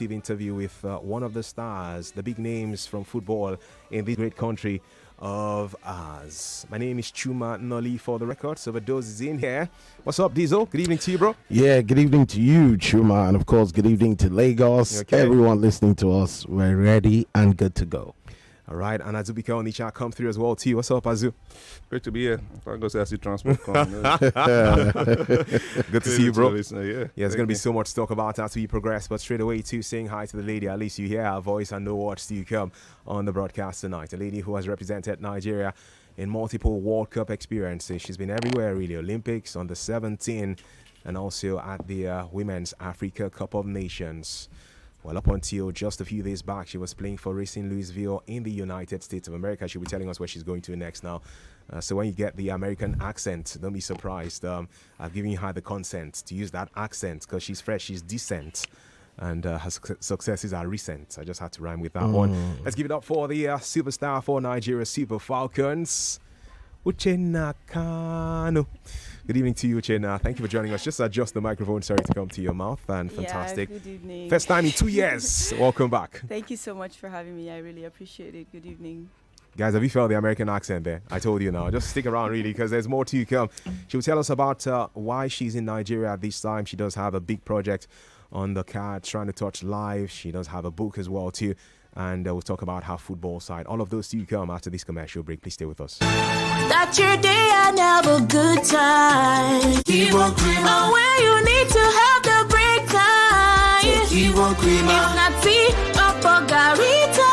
interview with one of the stars, the big names from football in this great country of ours. My name is Chuma Nolly for the record. So, those is in here. What's up, Diesel? Good evening to you, bro. Yeah, good evening to you, Chuma, and of course, good evening to Lagos. Okay. Everyone listening to us, we're ready and good to go. All right, and Azubika Onicha come through as well, too. What's up, Azu? Great to be here. I'm going to see transport coming. Good to see you, bro. Yeah, there's going to be so much to talk about as we progress, but straight away, too, saying hi to the lady. At least you hear her voice and know what's to come on the broadcast tonight. A lady who has represented Nigeria in multiple World Cup experiences. She's been everywhere, really. Olympics, under 17, and also at the Women's Africa Cup of Nations. Well, up until just a few days back, she was playing for Racing Louisville in the United States of America. She'll be telling us where she's going to next now. So when you get the American accent, don't be surprised. I've given her the consent to use that accent because she's fresh, she's decent, and her successes are recent. I just had to rhyme with that one. Let's give it up for the superstar for Nigeria Super Falcons, Uchenna Kanu. Good evening to you, Uchenna. Thank you for joining us. Just adjust the microphone, sorry, to come to your mouth. And fantastic. Yeah, good evening. First time in 2 years. Welcome back. Thank you so much for having me. I really appreciate it. Good evening. Guys, have you felt the American accent there? I told you now. Just stick around, really, because there's more to come. She will tell us about why she's in Nigeria at this time. She does have a big project on the card, trying to touch live. She does have a book as well, too. And we'll talk about her football side. All of those to come after this commercial break. Please stay with us. Start your day and have a good time. Kivo Creamer. Where you need to have the break time. Kivo Creamer. If not tea or margarita.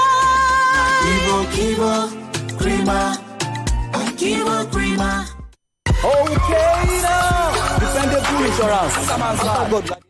Kivo Creamer. Kivo Creamer. Okay now. Defended full insurance. Come on, sir.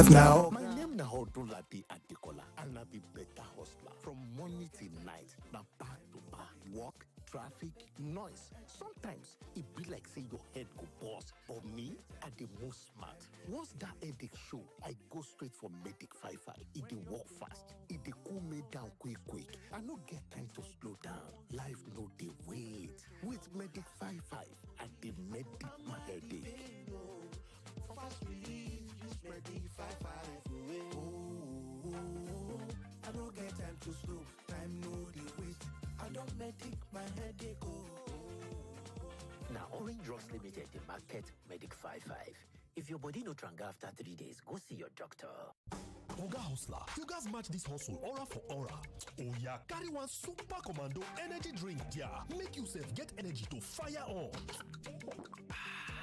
Now. My name na Hodulati Adekola, and I be better hustler. From morning till night, na back to back. Work, traffic, noise. Sometimes it be like say your head go bust. But me, I the most smart. Once that headache show, I go straight for Medic 55. It dey work fast. It dey cool me down quick. I no get time to slow down. Life no dey wait. With Medic 55, I dey medic my headache. Fast relief, use Medic 55 away. I don't get time to slow, time no dey waste. I don't medic my headache. Now, Orange Drugs Limited, the market Medic 55. If your body no tranga after 3 days, go see your doctor. Oga Hustler, you guys match this hustle aura for aura. Oh yeah, carry one super commando energy drink, yeah. Make yourself get energy to fire on.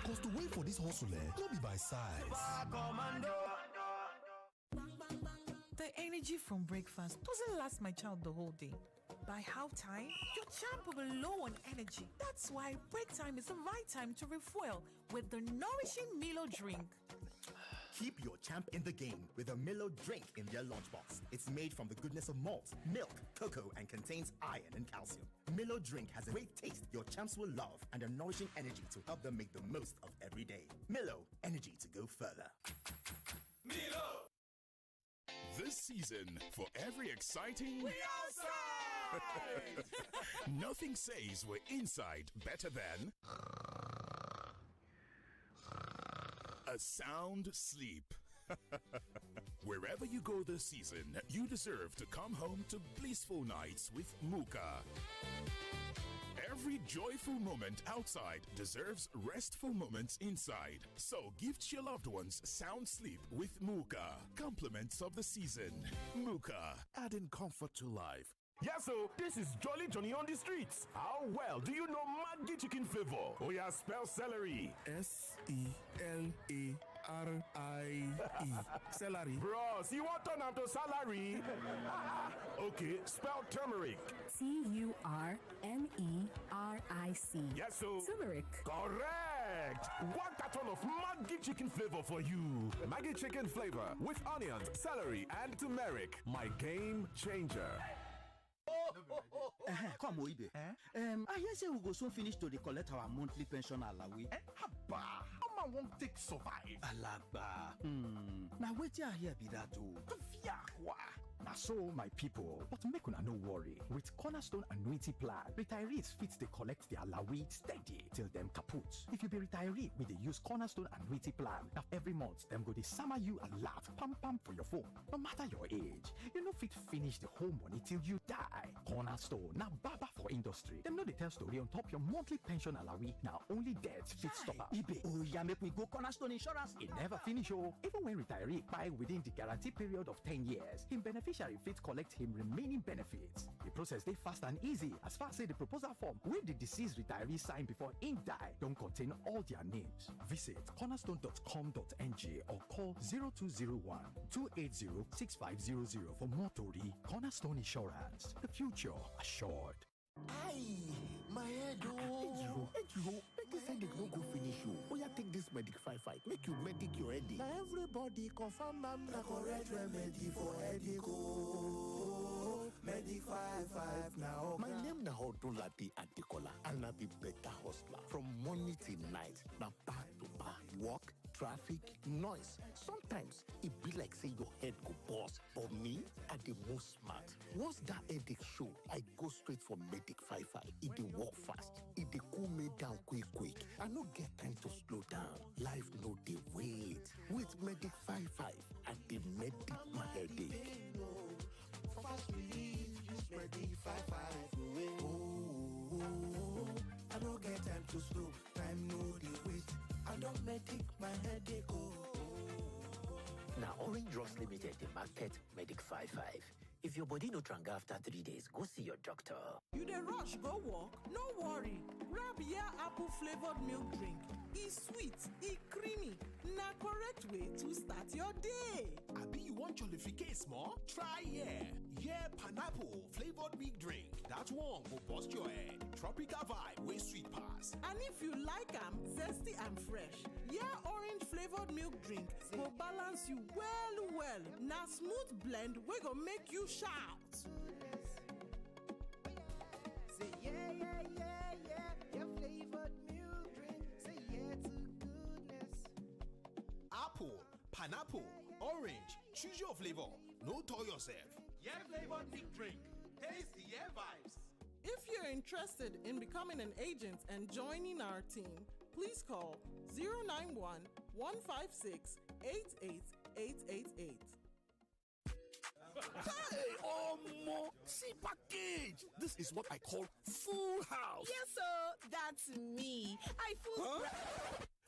Cause to wait for this hustle, not be by size. The energy from breakfast doesn't last my child the whole day. By half time, your champ will be low on energy. That's why break time is the right time to refuel with the nourishing Milo drink. Keep your champ in the game with a Milo drink in their lunchbox. It's made from the goodness of malt, milk, cocoa, and contains iron and calcium. Milo drink has a great taste your champs will love and a nourishing energy to help them make the most of every day. Milo, energy to go further. season. For every exciting... We outside! Nothing says we're inside better than... a sound sleep. Wherever you go this season, you deserve to come home to blissful nights with Muka. Every joyful moment outside deserves restful moments inside. So gift your loved ones sound sleep with Muka. Compliments of the season. Muka, adding comfort to life. Yes, so this is Jolly Johnny on the streets. How well do you know Maggi chicken flavor? Oh yeah, spell celery. S-E-L-A-R-I-E. Celery. Bros, you want turn to salary? Okay, spell turmeric. T-U-R-M-E-R-I-C. Yes, so turmeric. Correct. One carton of Maggi chicken flavor for you. Maggi chicken flavor with onions, celery, and turmeric. My game changer. Come, Oibe. I hear say we go soon finish to collect our monthly pension alawi. Haba, how man won't take survive? Alagba. Now wait till I hear be that too. Now so, my people, but make una no worry. With Cornerstone Annuity Plan, retirees fit they collect their alawi steady till them kaput. If you be retiree with the use Cornerstone Annuity Plan, now every month them go they summer you a lot pam pam for your phone. No matter your age, you no fit finish the whole money till you die. Cornerstone, now baba for industry. Them know they tell story on top your monthly pension alawi. Now only death fit stop up. Ibe, oh yeah, make we go Cornerstone Insurance. It never finish oh. Even when retiree buy within the guarantee period of 10 years, him beneficiary fit collect him remaining benefits. The process they fast and easy as far as say the proposal form with the deceased retiree sign before him die don't contain all their names. Visit cornerstone.com.ng or call 0201-280-6500 for more tori. Cornerstone Insurance, the future assured. Aye, my head oh. Make this headache no go finish you. Oh yeah, take this Medic 5-5. Make you medic your headache. Now everybody confirm I'm the correct remedy for headache oh. Medic 5-5 now. My name na Odulade Adekola and I be better hustler. From morning till night, now back to back. Work, traffic, noise. Sometimes it be like say your head go bust. But me, I the most smart. Once that headache show, I go straight for Medic 5-5. It dey work fast. It dey cool me down quick. I no get time to slow down. Life no dey wait. With Medic 5-5, I dey medic my headache. Fast relief, use Medic 5-5 away. Oh, I no get time to slow. Time no dey wait. I don't medic my headache. Now Orange Drugs Limited, the market Medic 5-5. If your body no tranga after 3 days, go see your doctor. You dey rush go work? No worry. Grab your apple flavored milk drink. It's sweet, it's creamy. Na correct way to start your day. Abi you want jollificate small? Try yeah pineapple flavored milk drink. That one will bust your head. Tropical vibe with sweet pass. And if you like them zesty and fresh, yeah orange flavored milk drink will balance you well. Na smooth blend we go make you shout. Say yeah, your flavored milk drink. Say yeah to goodness. Apple, pineapple, orange. Choose your flavor. No toy yourself. Yeah flavored milk drink. Taste the yeah vibes. If you're interested in becoming an agent and joining our team, please call 091-156-88888. Hey, Omo! See package! This is what I call full house. Yes, sir. That's me. I full.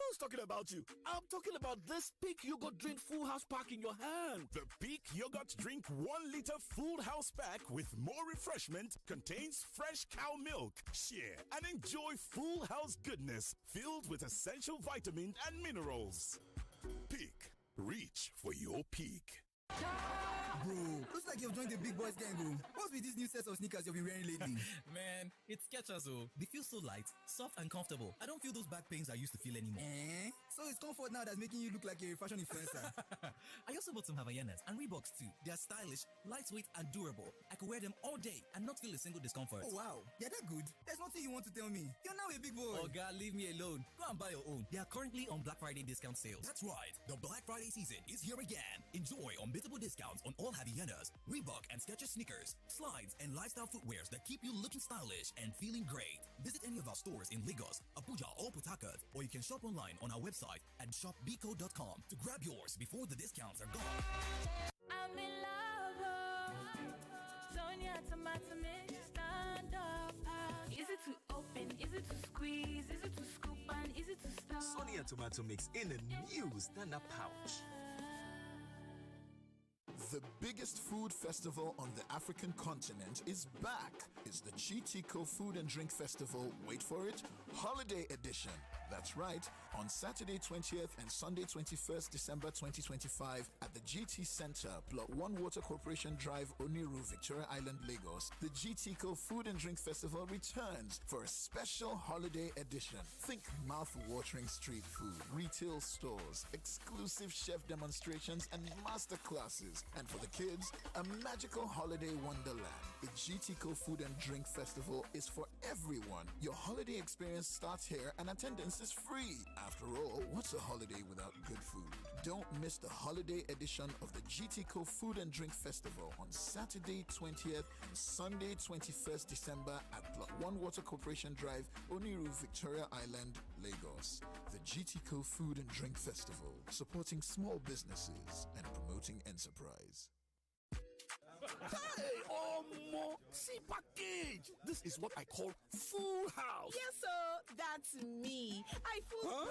Who's talking about you? I'm talking about this Peak Yogurt Drink Full House pack in your hand. The Peak Yogurt Drink 1 liter Full House pack with more refreshment contains fresh cow milk. Share and enjoy full house goodness filled with essential vitamins and minerals. Peak. Reach for your peak. Bro, looks like you've joined the big boys gang, bro. What's with these new sets of sneakers you've been wearing lately? Man, it's Skechers, oh. They feel so light, soft, and comfortable. I don't feel those back pains I used to feel anymore. So it's comfort now that's making you look like a fashion influencer. I also bought some Havaianas and Reeboks too. They are stylish, lightweight, and durable. I could wear them all day and not feel a single discomfort. Oh wow, they're that good. There's nothing you want to tell me. You're now a big boy. Oh God, leave me alone. Go and buy your own. They are currently on Black Friday discount sales. That's right. The Black Friday season is here again. Enjoy unbeatable discounts on all Havaianas, Reebok and Skechers sneakers, slides, and lifestyle footwears that keep you looking stylish and feeling great. Visit any of our stores in Lagos, Abuja, or Port Harcourt, or you can shop online on our website at shopbco.com to grab yours before the discounts are gone. I'm in love, Sonia tomato mix, stand up. Easy to open, easy to squeeze, easy to scoop, and easy to stir. Sonia tomato mix in a new stand-up pouch. The biggest food festival on the African continent is back. It's the GTCO Food and Drink Festival, wait for it, Holiday Edition. That's right, on Saturday 20th and Sunday 21st December 2025 at the GT Center, Plot 1 Water Corporation Drive, Oniru, Victoria Island, Lagos, the GTCO Food and Drink Festival returns for a special holiday edition. Think mouth-watering street food, retail stores, exclusive chef demonstrations, and master classes. And for the kids, a magical holiday wonderland. The GTCO Food and Drink Festival is for everyone. Your holiday experience starts here and attendance is free. After all, what's a holiday without good food? Don't miss the holiday edition of the GTCO Food and Drink Festival on Saturday 20th and Sunday 21st December at Plot 1 Water Corporation Drive, Oniru, Victoria Island, Lagos. The GTCO Food and Drink Festival, supporting small businesses and promoting enterprise. Hey, Omo! See package! This is what I call full house. Yes, sir. That's me. I full.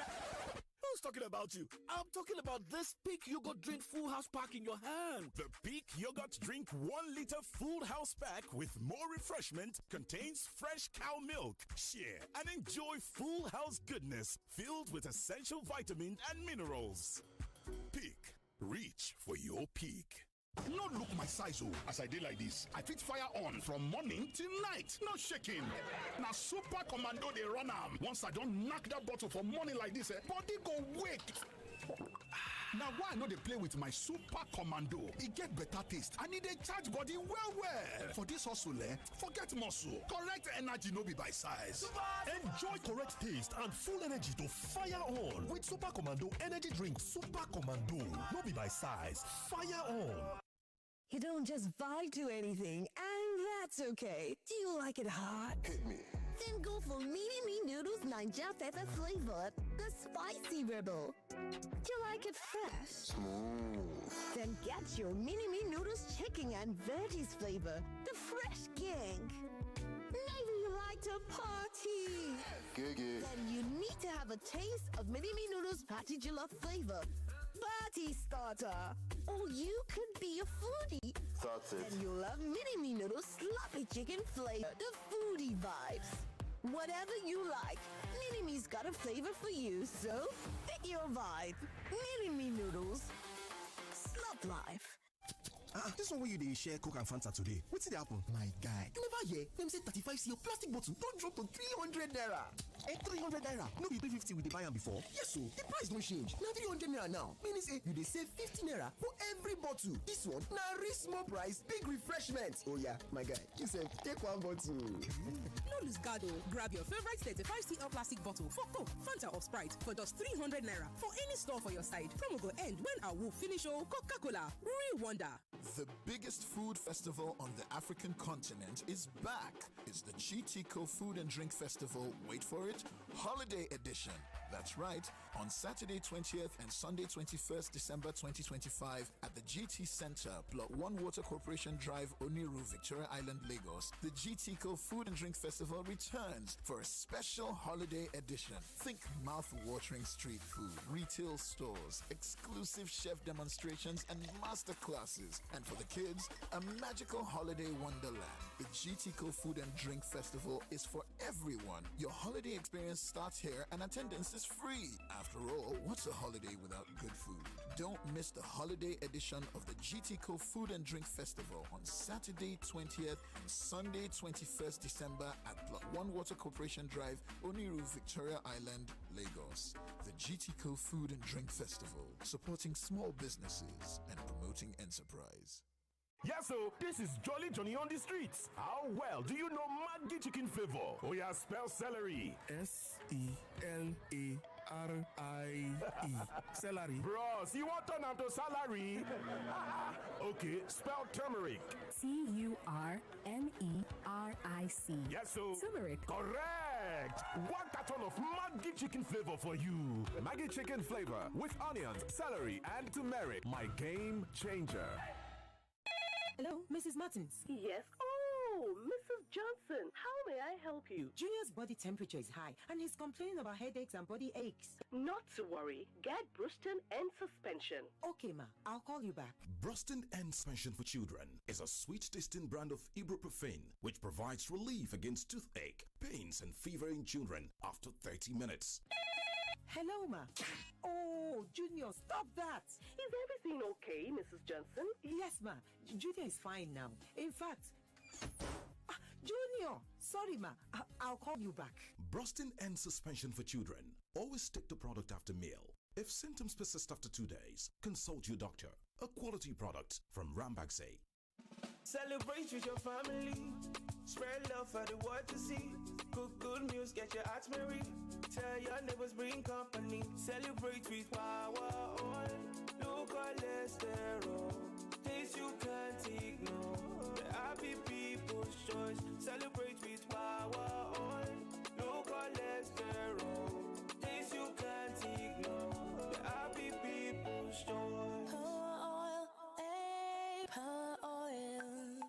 Who's talking about you? I'm talking about this Peak Yogurt Drink Full House pack in your hand. The Peak Yogurt Drink 1 liter Full House pack with more refreshment contains fresh cow milk. Share and enjoy full house goodness filled with essential vitamins and minerals. Peak. Reach for your peak. No look my size, oh. As I did like this, I fit fire on from morning till night. No shaking. Now Super Commando they run am. Once I don't knock that bottle for morning like this, body go wake. Now why I know they play with my Super Commando? It get better taste and it dey charge body well. For this hustle, forget muscle. Correct energy no be by size. Enjoy correct taste and full energy to fire on with Super Commando energy drink. Super Commando, no be by size. Fire on. You don't just vibe to anything, and that's okay. Do you like it hot? Hit me. Then go for Mini Me Noodles Ninja Pepper flavored, the spicy rebel. Do you like it fresh? Smooth. Then get your Mini Me Noodles chicken and veggies flavor, the fresh king. Maybe you like to party. Gigi. Then you need to have a taste of Mini Me Noodles Patty Jollof flavor. Party starter. Or you could be a foodie. That's it. Then you'll love Mini Me Noodles sloppy chicken flavor, the foodie vibes. Whatever you like, Mini Me's got a flavor for you, so pick your vibe. Mini Me Noodles. Slop life. This one where you dey share Coke and Fanta today. What's it happen? My guy, you never hear them say 35cl plastic bottle don't drop to 300 naira. Hey, 300 naira. No be 350 we dey buy am before. Yes, so the price don't change. Now 300 naira now. Meaning say you dey save 50 naira for every bottle. This one na real small price, big refreshment. Oh yeah, my guy, you said take one bottle. No lose guard, grab your favorite 35cl plastic bottle for Coke, Fanta or Sprite for just 300 naira for any store for your side. Promo go end when our will finish. Coca-Cola, real wonder. The biggest food festival on the African continent is back. It's the GTCO Food and Drink Festival, wait for it, Holiday Edition. That's right, on Saturday 20th and Sunday 21st December 2025 at the GT Center, Plot 1 Water Corporation Drive, Oniru, Victoria Island, Lagos, the GTCO Food and Drink Festival returns for a special holiday edition. Think mouth-watering street food, retail stores, exclusive chef demonstrations, and master classes. And for the kids, a magical holiday wonderland. The GTCO Food and Drink Festival is for everyone. Your holiday experience starts here and attendance is free. After all, what's a holiday without good food? Don't miss the holiday edition of the GTCO Food and Drink Festival on Saturday 20th and Sunday 21st December at Plot 1 Water Corporation Drive, Oniru, Victoria Island, Lagos. The GTCO Food and Drink Festival, supporting small businesses and promoting enterprise. Yes, so this is Jolly Johnny on the streets. How well do you know Maggi chicken flavor? Oh yeah, spell celery. S-E-L-A S-A-R-R-I-E. Celery. Bros, you want turn to salary? Okay, spell turmeric. Turmeric. Yes, so. Turmeric. Correct. 1 carton of Maggi chicken flavor for you. Maggi chicken flavor with onions, celery, and turmeric. My game changer. Hello, Mrs. Martins. Yes. Oh, Mrs. Johnson, how may I help you? Junior's body temperature is high and he's complaining about headaches and body aches. Not to worry. Get Bruston and suspension. Okay, ma. I'll call you back. Bruston and Suspension for Children is a sweet-tasting brand of ibuprofen which provides relief against toothache, pains, and fever in children after 30 minutes. Hello, ma. Oh, Junior, stop that. Is everything okay, Mrs. Johnson? Yes, ma. Junior is fine now. In fact, Junior, sorry, ma. I'll call you back. Brustin and Suspension for Children. Always take the product after meal. If symptoms persist after 2 days, consult your doctor. A quality product from Rambaxay. Celebrate with your family. Spread love for the world to see. Cook good meals, get your hearts merry. Tell your neighbors, bring company. Celebrate with power oil. Low cholesterol. Taste you can't ignore. The happy people's choice. Celebrate with power oil. Low cholesterol. Taste you can't ignore. The happy people's choice. Power oil.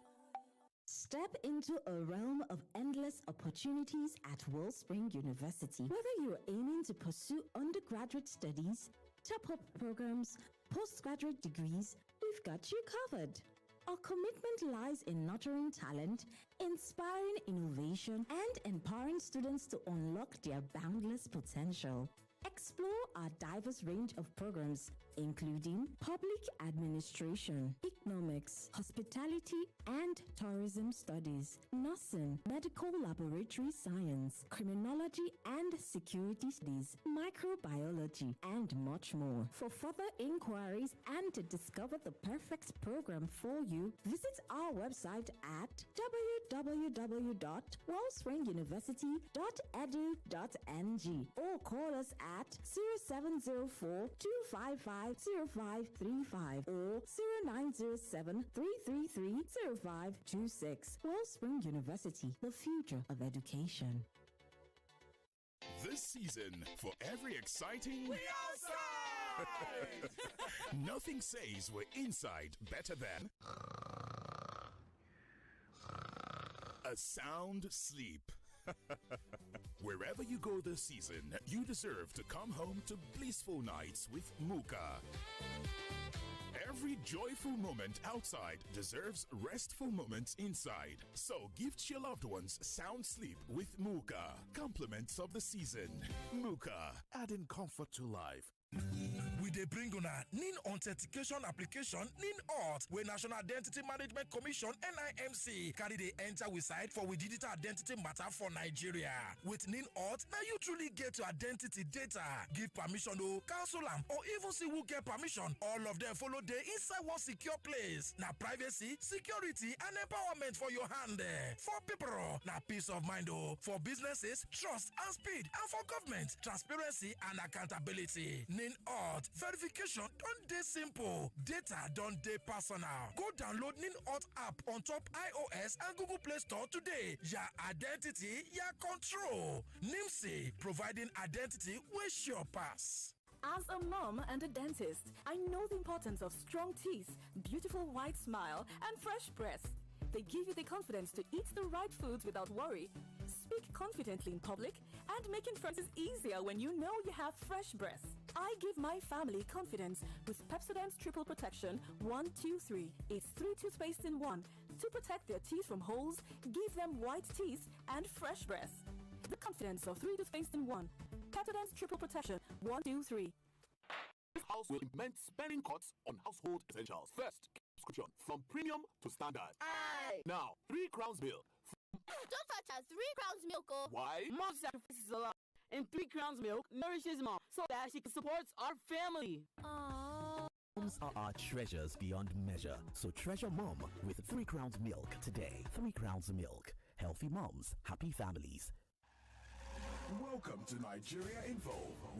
Step into a realm of endless opportunities at Wellspring University. Whether you're aiming to pursue undergraduate studies, top-up programs, postgraduate degrees, we've got you covered. Our commitment lies in nurturing talent, inspiring innovation, and empowering students to unlock their boundless potential. Explore our diverse range of programs, including public administration, economics, hospitality and tourism studies, nursing, medical laboratory science, criminology and security studies, microbiology, and much more. For further inquiries and to discover the perfect program for you, visit our website at www.wellspringuniversity.edu.ng or call us at 0704-255-0535 or 0907-333-0526. Wellspring University, the future of education. This season, for every exciting... We outside! Nothing says we're inside better than... a sound sleep. Wherever you go this season, you deserve to come home to blissful nights with Muka. Every joyful moment outside deserves restful moments inside. So gift your loved ones sound sleep with Muka. Compliments of the season. Muka, adding comfort to life. We dey bring una NIN authentication application NIN Auth wey National Identity Management Commission NIMC carry dey enter we side for we digital identity matter for Nigeria. With NIN Auth, na you truly get your identity data. Give permission o, cancel am or even see who get permission. All of them follow dey inside one secure place. Na privacy, security and empowerment for your hand. For people, na peace of mind o. For businesses, trust and speed. And for government, transparency and accountability. NIN Auth verification don't dey simple. Data don't dey personal. Go download NIN Auth app on top iOS and Google Play Store today. Your identity, your control. NIMC, providing identity with your pass. As a mom and a dentist, I know the importance of strong teeth, beautiful white smile, and fresh breath. They give you the confidence to eat the right foods without worry, speak confidently in public, and making friends is easier when you know you have fresh breath. I give my family confidence with Pepsodent's Triple Protection 1, 2, 3. It's 3 toothpaste in 1 to protect their teeth from holes, give them white teeth, and fresh breath. The confidence of 3 toothpaste in 1. Pepsodent's Triple Protection 1, 2, 3. This house will implement spending cuts on household essentials. First, subscription from premium to standard. Aye. Now, 3 crowns milk. Don't touch us. 3 crowns milk. Oh. Why? Mom sacrifices a lot. And 3 crowns milk nourishes mom so that she supports our family. Aww. Moms are our treasures beyond measure. So treasure mom with 3 crowns milk today. 3 crowns milk. Healthy moms, happy families. Welcome to Nigeria Info,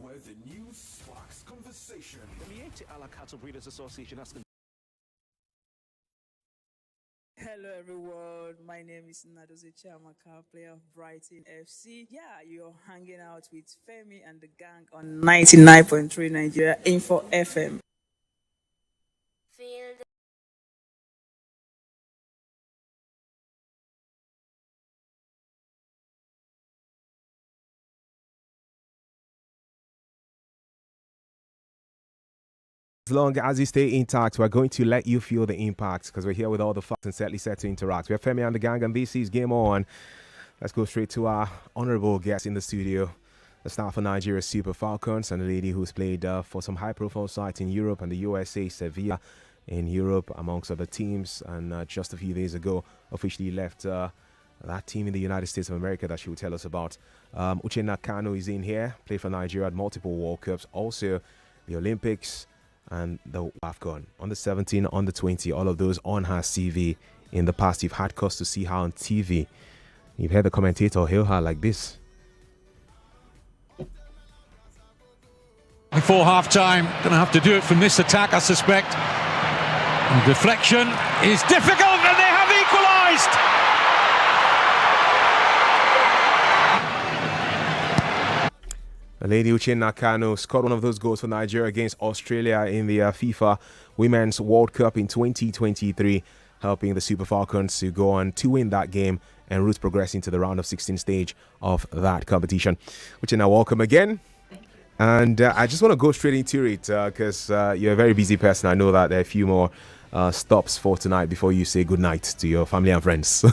where the news sparks conversation. The Mieti Ala Cattle Breeders Association has Hello everyone, my name is Uchenna, player of Brighton FC. Yeah, you're hanging out with Femi and the gang on 99.3 Nigeria Info FM. As long as you stay intact, we're going to let you feel the impact because we're here with all the facts and certainly set to interact. We have Femi and the gang, and this is Game On. Let's go straight to our honorable guest in the studio, the star for Nigeria's Super Falcons and a lady who's played for some high-profile sites in Europe and the USA, Sevilla in Europe, amongst other teams, and just a few days ago officially left that team in the United States of America that she will tell us about. Uchenna Kanu is in here, played for Nigeria at multiple World Cups, also the Olympics, and the AFCON, on the 17, on the 20, all of those on her CV in the past. You've had cause to see her on TV. You've heard the commentator hail her like this. Before half-time, going to have to do it from this attack, I suspect. And deflection is difficult, and they have equalised! The lady Uchenna Kanu scored one of those goals for Nigeria against Australia in the FIFA Women's World Cup in 2023, helping the Super Falcons to go on to win that game and route progressing to the round of 16 stage of that competition. Uchenna, welcome again. And I just want to go straight into it because you're a very busy person. I know that there are a few more stops for tonight before you say good night to your family and friends.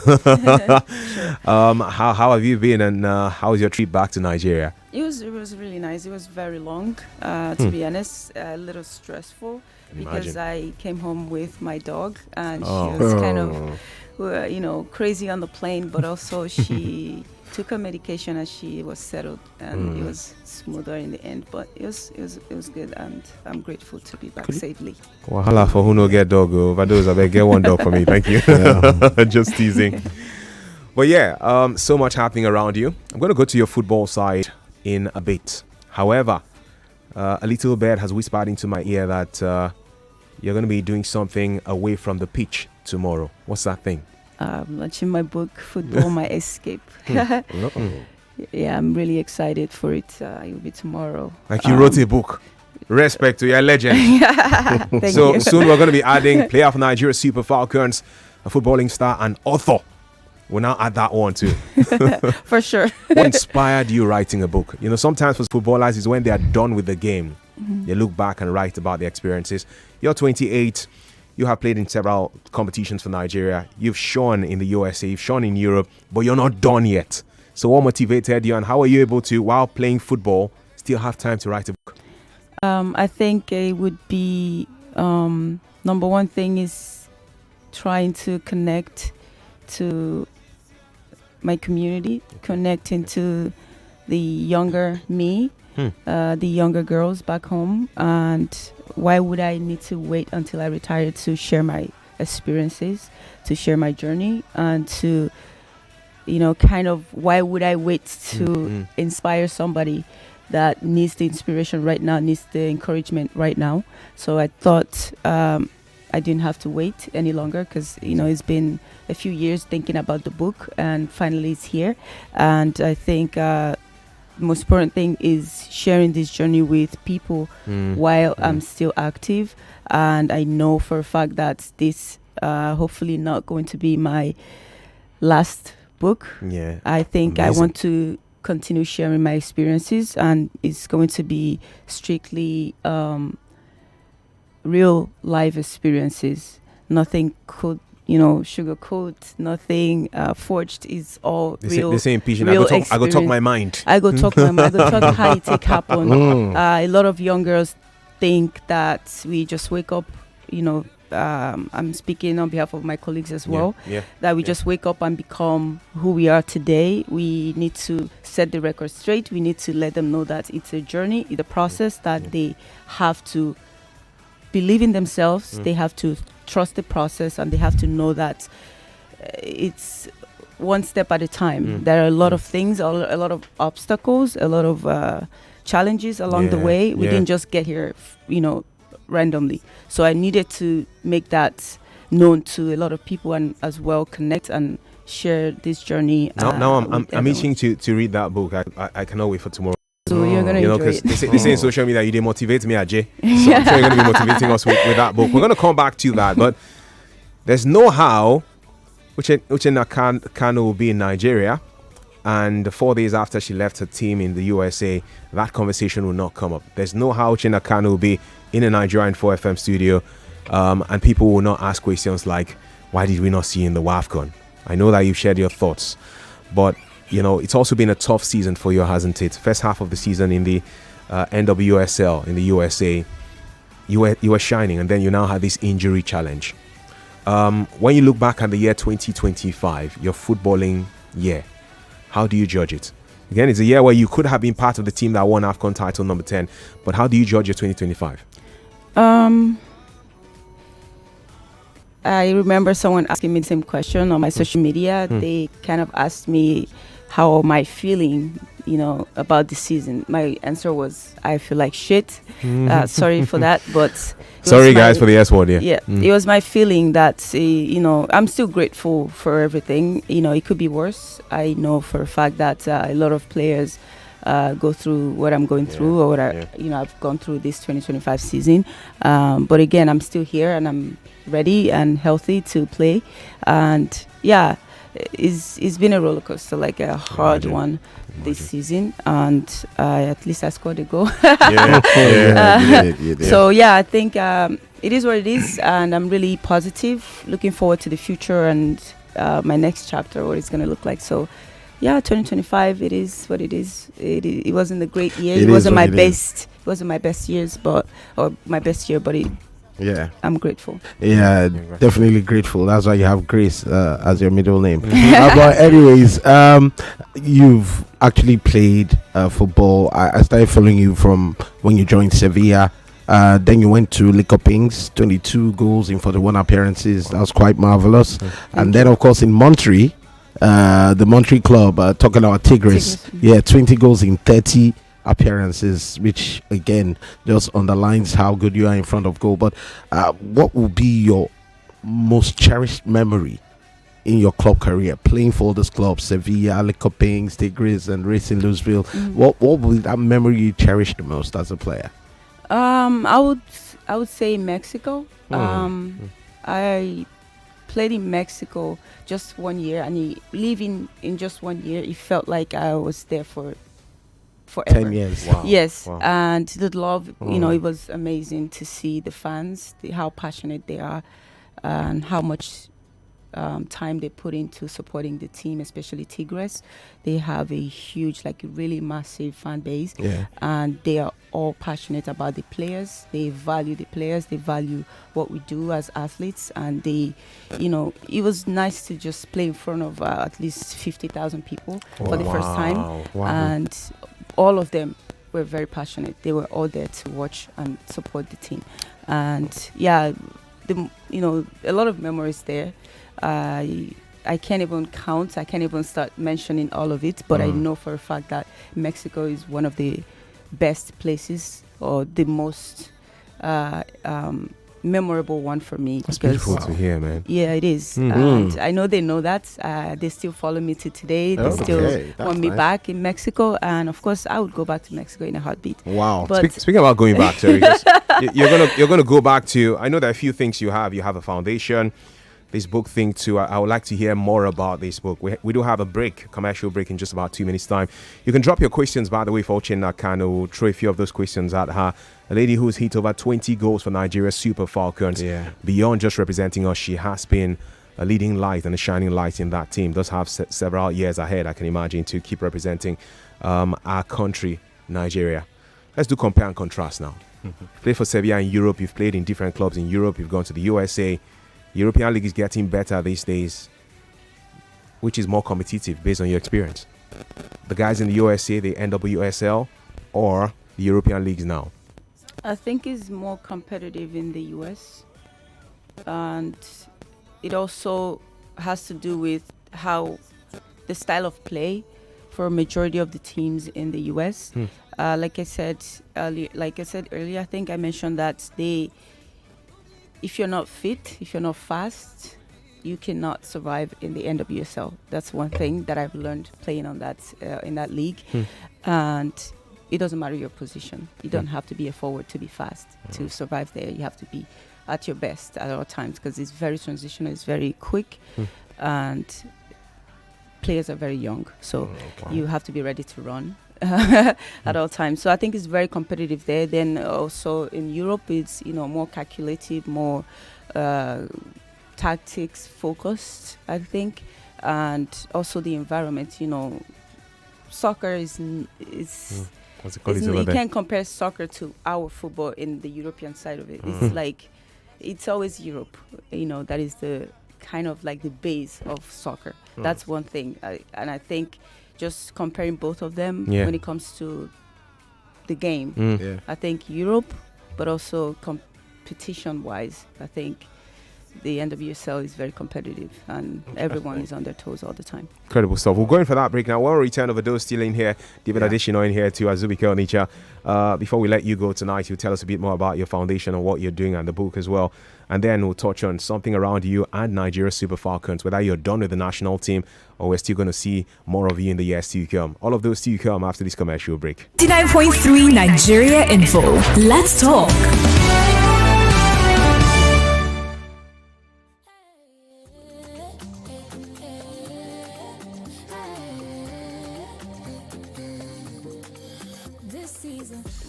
How have you been, and how was your trip back to Nigeria? It was really nice. It was very long, to be honest, a little stressful because I came home with my dog and she was kind of, crazy on the plane, but also she took her medication and she was settled, and it was smoother in the end. But it was good, and I'm grateful to be back safely. Wahala for who no get dog. Overdose, I beg, get one dog for me. Thank you. Just teasing. But yeah, so much happening around you. I'm going to go to your football side in a bit. However, a little bit has whispered into my ear that you're going to be doing something away from the pitch tomorrow. What's that thing? Launching my book, Football My Escape. Yeah, I'm really excited for it. It will be tomorrow. Like you wrote a book. Respect to your legend. Thank so you. Soon we're going to be adding player of Nigeria Super Falcons, a footballing star and author. We'll now add that one too. For sure. What inspired you writing a book? You know, sometimes for footballers is when they are done with the game. They look back and write about their experiences. You're 28. You have played in several competitions for Nigeria. You've shone in the USA, you've shone in Europe, but you're not done yet. So what motivated you, and how are you able to, while playing football, still have time to write a book? I think it would be, number one thing is trying to connect to my community, connecting to the younger me, the younger girls back home. And why would I need to wait until I retire to share my experiences, to share my journey, and to, kind of, why would I wait to inspire somebody that needs the inspiration right now, needs the encouragement right now? So I thought I didn't have to wait any longer because, it's been a few years thinking about the book, and finally it's here. And I think the most important thing is sharing this journey with people while I'm still active. And I know for a fact that this hopefully not going to be my last book. Yeah, I think I want to continue sharing my experiences, and it's going to be strictly real life experiences. Nothing could, sugarcoat, nothing forged. Is all real. The same pigeon. Real I go talk my mind. I go talk my mind. I go talk how it take happen. A lot of young girls think that we just wake up, I'm speaking on behalf of my colleagues as well, that we just wake up and become who we are today. We need to set the record straight. We need to let them know that it's a journey, it's a process, that they have to believe in themselves, they have to trust the process, and they have to know that it's one step at a time. There are a lot of things, a lot of obstacles, a lot of challenges along the way. We didn't just get here, randomly. So I needed to make that known to a lot of people and as well connect and share this journey. Now I'm itching to read that book. I cannot wait for tomorrow. So you're gonna enjoy it. They say in social media you demotivate me, Ajay. So I'm sure you're gonna be motivating us with that book. We're gonna come back to that, but there's no how Uchenna Kanu will be in Nigeria, and 4 days after she left her team in the USA, that conversation will not come up. There's no how Uchenna Kanu will be in a Nigerian 4FM studio, and people will not ask questions like, why did we not see you in the WAFCON? I know that you've shared your thoughts, but it's also been a tough season for you, hasn't it? First half of the season in the NWSL in the USA, you were shining, and then you now have this injury challenge. When you look back at the year 2025, your footballing year, how do you judge it? Again, it's a year where you could have been part of the team that won AFCON title number 10, but how do you judge your 2025? I remember someone asking me the same question on my social media. They kind of asked me, how am I feeling, about the season? My answer was, I feel like shit. Sorry for that, but sorry guys for the S word. It was my feeling that I'm still grateful for everything. It could be worse. I know for a fact that a lot of players go through what I'm going through, or what I've gone through this 2025 season. But again, I'm still here and I'm ready and healthy to play. And it's been a roller coaster, like a hard one this season, and at least I scored a goal. You did. So I think it is what it is, and I'm really positive, looking forward to the future and my next chapter, what it's going to look like. So 2025, it is what it is. It wasn't a great year. It wasn't my best. It wasn't my best years, but I'm grateful. Yeah, definitely grateful. That's why you have Grace as your middle name. But anyways, you've actually played football. I started following you from when you joined Sevilla. Then you went to Lycopings, 22 goals in 41 appearances. That was quite marvelous. And then, of course, in Monterrey, the Monterrey club, talking about Tigres, 20 goals in 30 appearances, which again just underlines how good you are in front of goal. But what will be your most cherished memory in your club career, playing for this club, Sevilla, Lycopings, Tigres, and Racing Louisville? What will be that memory you cherish the most as a player? I would say Mexico. I played in Mexico just 1 year, and living in just 1 year, it felt like I was there for forever. 10 years. Wow. Yes. Wow. And the love, it was amazing to see the fans, how passionate they are, and how much time they put into supporting the team, especially Tigres. They have a huge, really massive fan base, and they are all passionate about the players. They value the players. They value what we do as athletes, and they, it was nice to just play in front of at least 50,000 people for the first time, and all of them were very passionate. They were all there to watch and support the team, and a lot of memories there. I can't even count. I can't even start mentioning all of it, but I know for a fact that Mexico is one of the best places, or the most memorable one for me. That's beautiful to hear, man. Yeah, it is. And I know they know that. They still follow me to today. They still want me back in Mexico, and of course I would go back to Mexico in a heartbeat. Wow. But speaking about going back, Terry, you're gonna go back to, I know there are a few things you have a foundation, this book thing too. I would like to hear more about this book. We do have a commercial break in just about 2 minutes time. You can drop your questions, by the way, for Uchenna Kanu. We'll throw a few of those questions at her. A lady who's hit over 20 goals for Nigeria's Super Falcons. Beyond just representing us, she has been a leading light and a shining light in that team. Does have several years ahead, I can imagine, to keep representing our country, Nigeria. Let's do compare and contrast now. Played for Sevilla in Europe. You've played in different clubs in Europe. You've gone to the USA. European League is getting better these days. Which is more competitive based on your experience? The guys in the USA, the NWSL, or the European leagues now? I think it's more competitive in the US. And it also has to do with how the style of play for a majority of the teams in the US. Like I said earlier, I think I mentioned that if you're not fit, if you're not fast, you cannot survive in the NWSL. That's one thing that I've learned playing on that in that league. And it doesn't matter your position. You don't have to be a forward to be fast to survive there. You have to be at your best at all times because it's very transitional, it's very quick, and players are very young. So you have to be ready to run at all times. So I think it's very competitive there. Then also in Europe, it's more calculative, more tactics focused, I think, and also the environment. Soccer is you can't compare soccer to our football in the European side of it. It's like it's always Europe. That is the kind of like the base of soccer. That's one thing, and I think just comparing both of them when it comes to the game, I think Europe, but also competition-wise, I think the NWSL is very competitive and everyone is on their toes all the time. Incredible stuff. We're going for that break now. We'll return over those still in here. David Additional in here to Azubike Onicha. Before we let you go tonight, you'll tell us a bit more about your foundation and what you're doing and the book as well. And then we'll touch on something around you and Nigeria Super Falcons, whether you're done with the national team or we're still going to see more of you in the years to come. All of those to come after this commercial break. 99.3 Nigeria Info. Let's talk.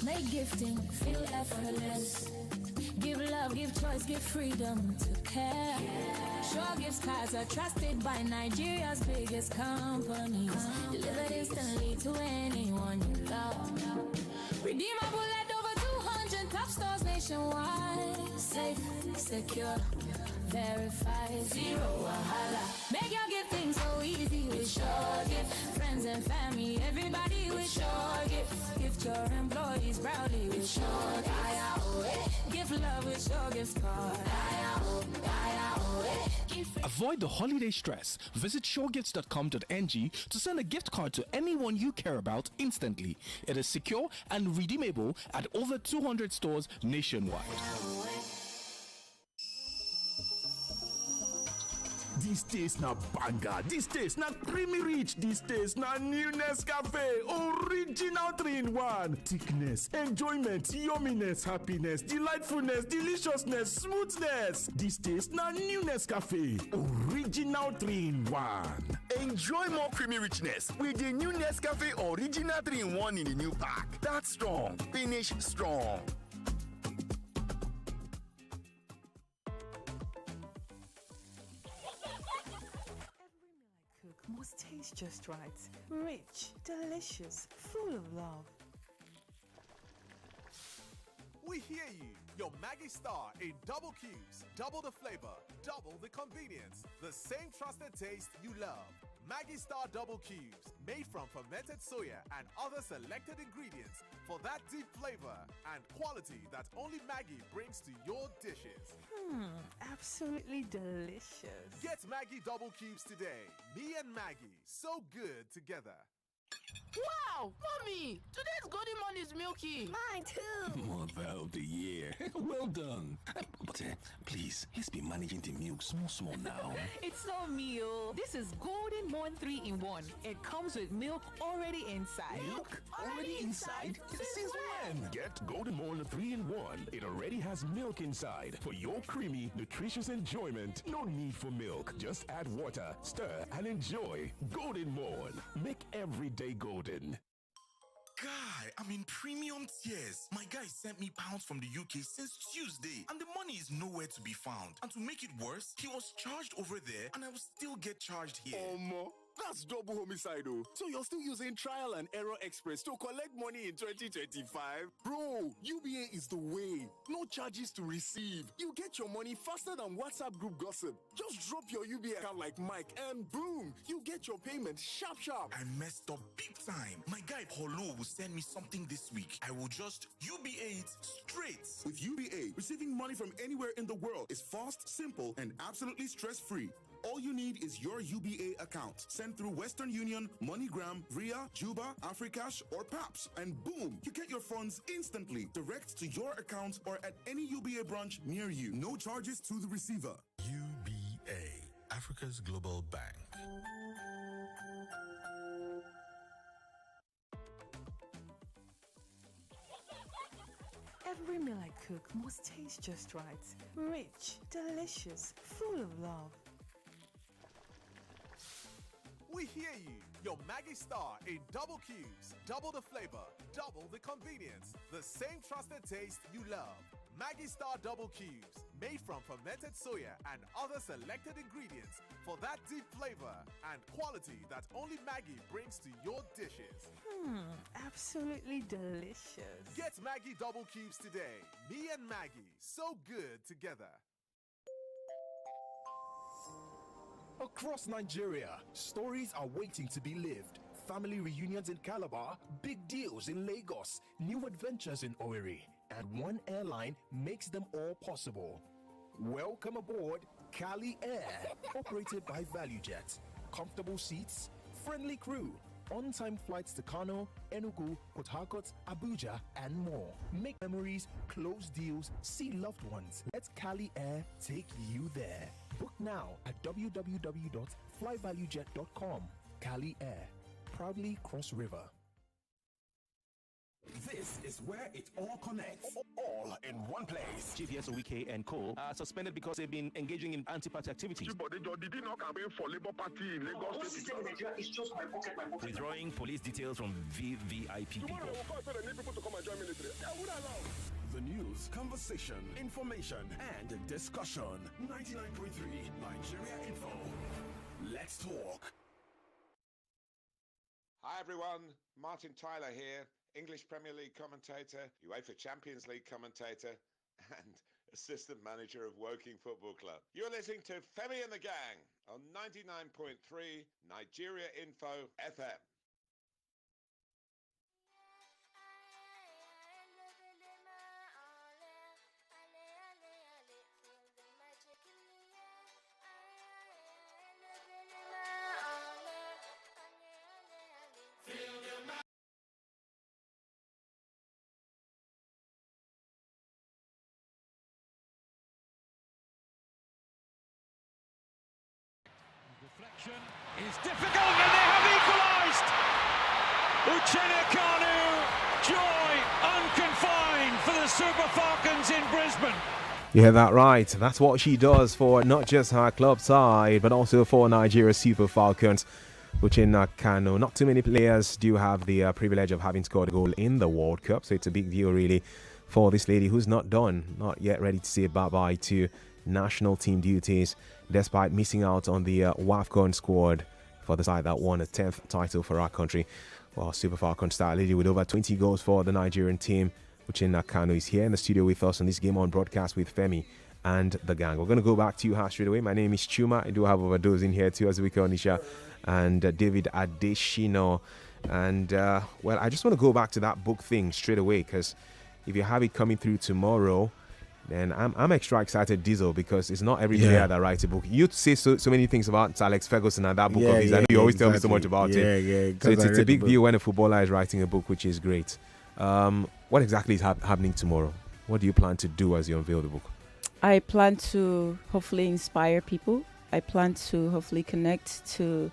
Make gifting feel effortless. Give love, give choice, give freedom to care. Sure Gifts cards are trusted by Nigeria's biggest companies. Delivered instantly to anyone you love. Redeemable at over 200 top stores nationwide. Safe, secure, verified, zero wahala. Make your gifting so easy with Sure Gift. Friends and family, everybody with Sure Gift. Gift your employees proudly with Sure Gift. Give love with Sure Gift card. Avoid the holiday stress. Visit suregifts.com.ng to send a gift card to anyone you care about instantly. It is secure and redeemable at over 200 stores nationwide. This taste na banger, this taste na creamy rich, this taste na new Nescafe, original 3-in-1. Thickness, enjoyment, yumminess, happiness, delightfulness, deliciousness, smoothness. This taste na new Nescafe, original 3-in-1. Enjoy more creamy richness with the new Nescafe original 3-in-1 in the new pack. That's strong, finish strong. Must taste just right. Rich, delicious, full of love. We hear you. Your Maggie Star in double cubes. Double the flavor, double the convenience. The same trusted taste you love. Maggie Star Double Cubes, made from fermented soya and other selected ingredients for that deep flavor and quality that only Maggie brings to your dishes. Absolutely delicious. Get Maggie Double Cubes today. Me and Maggie, so good together. Wow, mommy, today's golden morn is milky. Mine too. Mother of the year. Well done. But please, let's be managing the milk small now. It's not meal. This is Golden Morn 3-in-1. It comes with milk already inside. Milk already inside? Since when? Get Golden Morn 3-in-1. It already has milk inside for your creamy, nutritious enjoyment. No need for milk. Just add water, stir, and enjoy. Golden Morn. Make every day golden. Guy, I'm in premium tears. My guy sent me pounds from the UK since Tuesday, and the money is nowhere to be found. And to make it worse, he was charged over there, and I will still get charged here. That's double homicide, oh. So you're still using Trial and Error Express to collect money in 2025? Bro, UBA is the way. No charges to receive. You get your money faster than WhatsApp group gossip. Just drop your UBA account like Mike and boom, you get your payment sharp. I messed up big time. My guy Paulo will send me something this week. I will just UBA it straight. With UBA, receiving money from anywhere in the world is fast, simple, and absolutely stress-free. All you need is your UBA account. Send through Western Union, MoneyGram, Ria, Juba, Africash, or PAPS, and boom, you get your funds instantly, direct to your account or at any UBA branch near you. No charges to the receiver. UBA, Africa's Global Bank. Every meal I cook must taste just right. Rich, delicious, full of love. We hear you. Your Maggie Star in double cubes. Double the flavor, double the convenience. The same trusted taste you love. Maggie Star double cubes. Made from fermented soya and other selected ingredients for that deep flavor and quality that only Maggie brings to your dishes. Absolutely delicious. Get Maggie double cubes today. Me and Maggie, so good together. Across Nigeria, stories are waiting to be lived. Family reunions in Calabar, big deals in Lagos, new adventures in Owerri, and one airline makes them all possible. Welcome aboard Cali Air, operated by ValueJet. Comfortable seats, friendly crew, on-time flights to Kanu, Enugu, Port Harcourt, Abuja, and more. Make memories, close deals, see loved ones. Let Cali Air take you there. Book now at www.flyvaluejet.com. Cali Air, proudly cross river. This is where it all connects, all in one place. GPS Owike and co are suspended because they've been engaging in anti-party activities. Did he not campaign for Labour Party in Lagos? System in Nigeria is just my pocket. Withdrawing police details from VVIP people. Tomorrow I will they need people to come and join military. I would allow. The news, conversation, information, and discussion. 99.3 Nigeria Info. Let's talk. Hi everyone, Martin Tyler here, English Premier League commentator, UEFA Champions League commentator, and assistant manager of Woking Football Club. You're listening to Femi and the Gang on 99.3 Nigeria Info FM. Deflection is difficult and they have equalised! Uchenna Kanu, joy unconfined for the Super Falcons in Brisbane. You hear that right. That's what she does for not just her club side, but also for Nigeria's Super Falcons. Uchenna Kanu. Not too many players do have the privilege of having scored a goal in the World Cup, so it's a big deal really for this lady who's not yet ready to say bye-bye to national team duties, despite missing out on the WAFCON squad for the side that won a 10th title for our country. Well, Super Falcon star lady with over 20 goals for the Nigerian team. Uchenna Kanu is here in the studio with us on this Game On broadcast with Femi and the gang. We're going to go back to her straight away. My name is Chuma. I do have overdose in here too, as we call Nisha, and David Adeshino. And well, I just want to go back to that book thing straight away, because if you have it coming through tomorrow, then I'm extra excited, Diesel, because it's not every player that writes a book. You say so many things about Alex Ferguson and that book of his. I know you always tell me so much about it. So it's a big deal when a footballer is writing a book, which is great. What exactly is happening tomorrow? What do you plan to do as you unveil the book? I plan to hopefully inspire people. I plan to hopefully connect to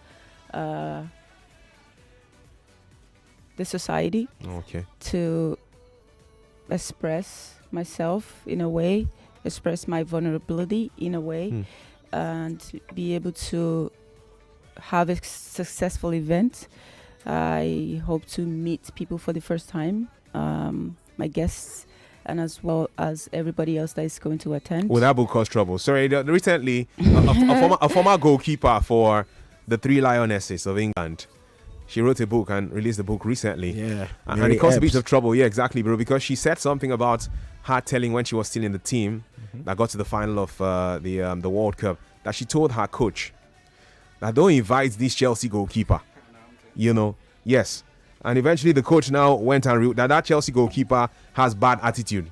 the society. Okay. To express myself in a way, express my vulnerability in a way, and be able to have a successful event. I hope to meet people for the first time, my guests, and as well as everybody else that is going to attend. Will that book cause trouble? Sorry, recently a former goalkeeper for the Three Lionesses of England, she wrote a book and released the book recently. Yeah. And it caused a bit of trouble. Yeah, exactly, bro. Because she said something about her telling when she was still in the team that got to the final of the World Cup, that she told her coach that don't invite this Chelsea goalkeeper. You know, yes. And eventually the coach now went and that Chelsea goalkeeper has bad attitude.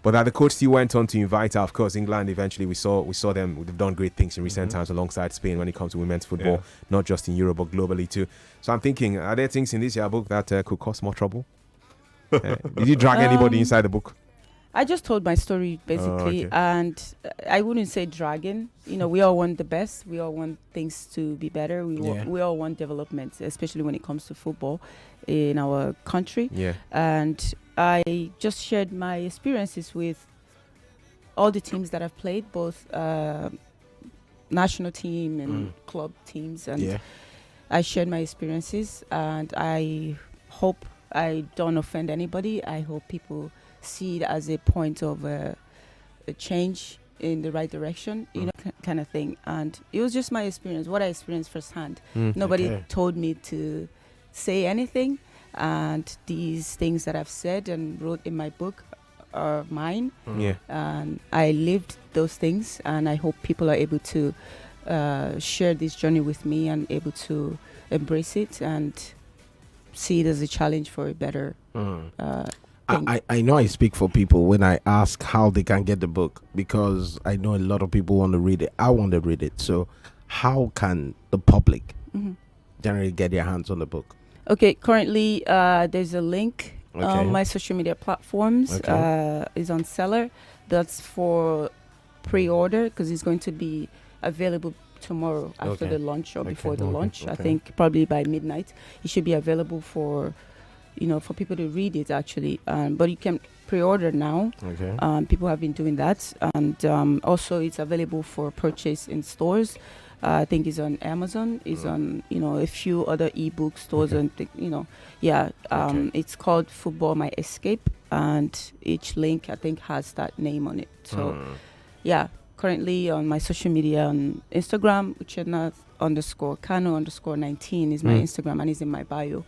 But that the coach still went on to invite her. Of course, England eventually we saw them. They've done great things in recent times alongside Spain when it comes to women's football, not just in Europe but globally too. So I'm thinking, are there things in this year book that could cause more trouble? Did you drag anybody inside the book? I just told my story basically, and I wouldn't say dragging. You know, we all want the best. We all want things to be better. We all want development, especially when it comes to football in our country. Yeah. And I just shared my experiences with all the teams that I've played, both national team and club teams, and I shared my experiences. And I hope I don't offend anybody. I hope people see it as a point of a change in the right direction, you know, kind of thing. And it was just my experience, what I experienced firsthand. Nobody told me to say anything, and these things that I've said and wrote in my book are mine. And I lived those things, and I hope people are able to share this journey with me and able to embrace it and see it as a challenge for a better I know I speak for people when I ask how they can get the book, because I know a lot of people want to read it. I want to read it. So how can the public generally get their hands on the book? Okay, currently there's a link on my social media platforms. Is on Seller. That's for pre-order, because it's going to be available tomorrow after the launch or before the launch. I think probably by midnight it should be available for people to read it actually. But you can pre-order now. People have been doing that, and also it's available for purchase in stores. I think it's on Amazon. It's on a few other ebook stores and it's called Football My Escape, and each link I think has that name on it. So currently on my social media on Instagram, Uchenna _Kanu _19 is my Instagram, and it's in my bio.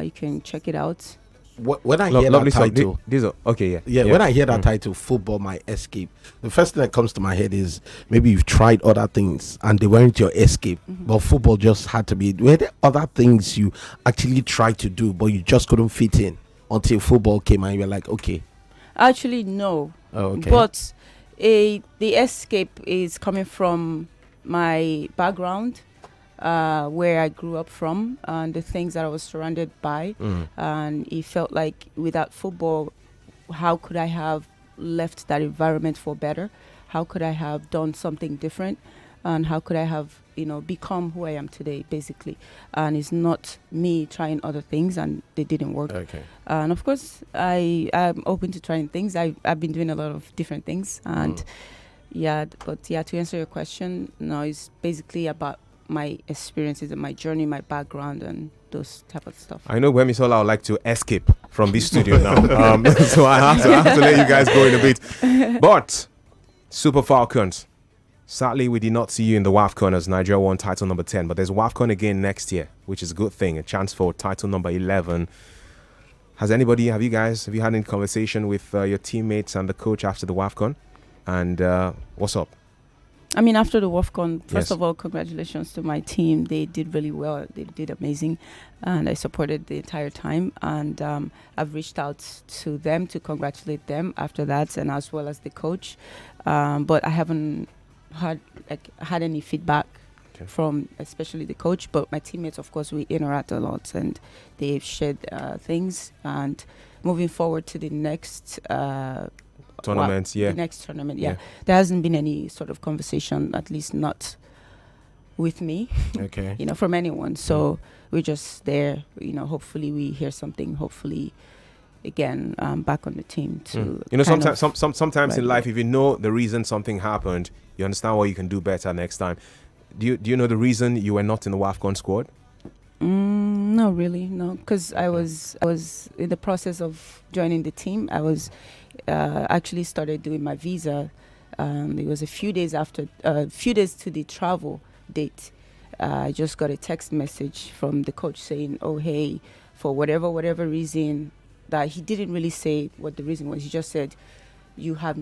You can check it out. When I hear that title, when I hear that title, Football My Escape, the first thing that comes to my head is maybe you've tried other things and they weren't your escape, but football just had to be. Were there other things you actually tried to do, but you just couldn't fit in until football came and you were like, okay? Actually, no. But the escape is coming from my background, where I grew up from, and the things that I was surrounded by. And it felt like without football, how could I have left that environment for better? How could I have done something different? And how could I have, become who I am today, basically? And it's not me trying other things and they didn't work. And of course, I'm open to trying things. I've been doing a lot of different things. And to answer your question, no, it's basically about my experiences and my journey, my background, and those type of stuff. I know Wemisola would like to escape from this studio now, so I have to let you guys go in a bit. But Super Falcons, sadly we did not see you in the WAFCON as Nigeria won title number 10, but there's WAFCON again next year, which is a good thing, a chance for title number 11. Have you had any conversation with your teammates and the coach after the WAFCON? And what's up? I mean, after the WAFCON, first of all, congratulations to my team. They did really well. They did amazing. And I supported the entire time. And I've reached out to them to congratulate them after that, and as well as the coach. But I haven't had any feedback from especially the coach. But my teammates, of course, we interact a lot, and they've shared things. And moving forward to the next tournament, the next tournament, there hasn't been any sort of conversation, at least not with me, from anyone. So we're just there, hopefully we hear something, hopefully again back on the team to sometimes in life, if you know the reason something happened, you understand what you can do better next time. Do you know the reason you were not in the WAFCON squad? No, really, no, because I was in the process of joining the team. I was actually started doing my visa. It was a few days to the travel date. I just got a text message from the coach saying, "Oh, hey, for whatever reason," that he didn't really say what the reason was. He just said, you have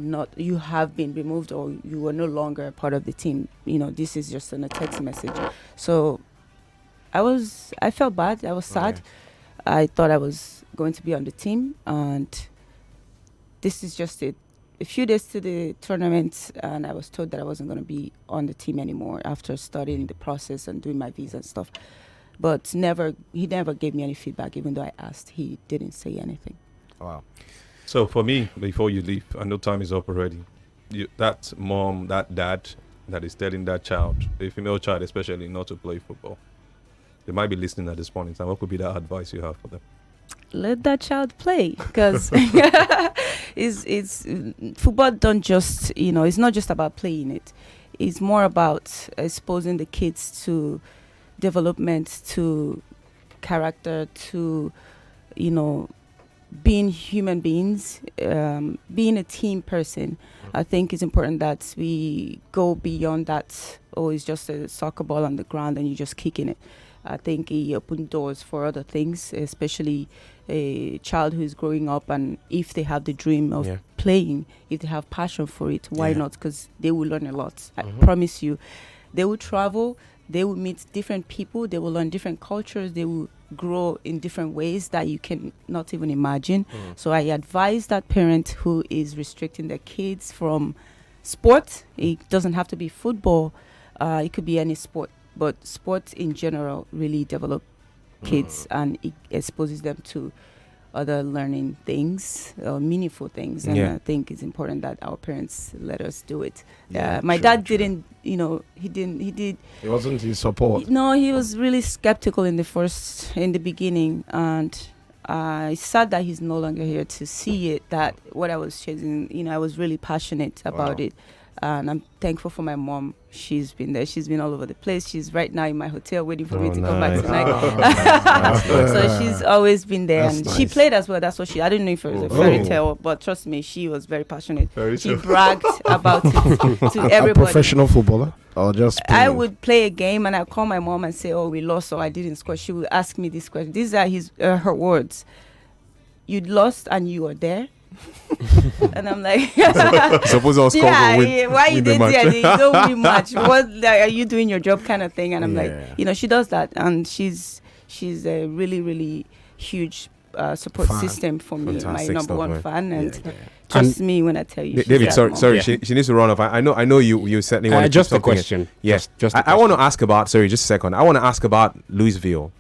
been removed, or you are no longer a part of the team. This is just a text message." So I felt bad. I was sad. I thought I was going to be on the team, and this is just it. a few days to the tournament, and I was told that I wasn't going to be on the team anymore after studying the process and doing my visa and stuff. But he never gave me any feedback, even though I asked. He didn't say anything. Wow. So for me, before you leave, I know time is up already. That mom, that dad that is telling that child, a female child especially, not to play football, they might be listening at this point in time. What could be that advice you have for them? Let that child play, because it's football. Don't just it's not just about playing it. It's more about exposing the kids to development, to character, to being human beings, being a team person. I think it's important that we go beyond that. Oh, it's just a soccer ball on the ground and you're just kicking it. I think it opened doors for other things, especially a child who is growing up, and if they have the dream of playing, if they have passion for it, why not? Because they will learn a lot. I promise you. They will travel, they will meet different people, they will learn different cultures, they will grow in different ways that you can not even imagine. So I advise that parent who is restricting their kids from sport. It doesn't have to be football, it could be any sport. But sports in general really develop kids and it exposes them to other learning things, meaningful things. And I think it's important that our parents let us do it. My dad didn't, he wasn't in support. No, he was really skeptical in the beginning. And it's sad that he's no longer here to see it, that what I was chasing, I was really passionate about it. And I'm thankful for my mom. She's been there. She's been all over the place. She's right now in my hotel waiting for me to come back tonight. So she's always been there. That's and she played as well. That's what I didn't know if it was a fairy tale, but trust me, she was very passionate. She bragged about it to everybody. A professional footballer? Or just playing? I would play a game and I'd call my mom and say, oh, we lost, or I didn't score. She would ask me this question. These are her words. You lost and you were there. And I'm like, suppose I was why you did there? You don't win much. What are you doing your job kind of thing? And I'm like, she does that, and she's a really, really huge support system for me. Fantastic, my number one fan, and trust me when I tell you. David, sorry, she needs to run off. I know you certainly want to just a question. Yes, just I want to ask about. Sorry, just a second. I want to ask about Louisville.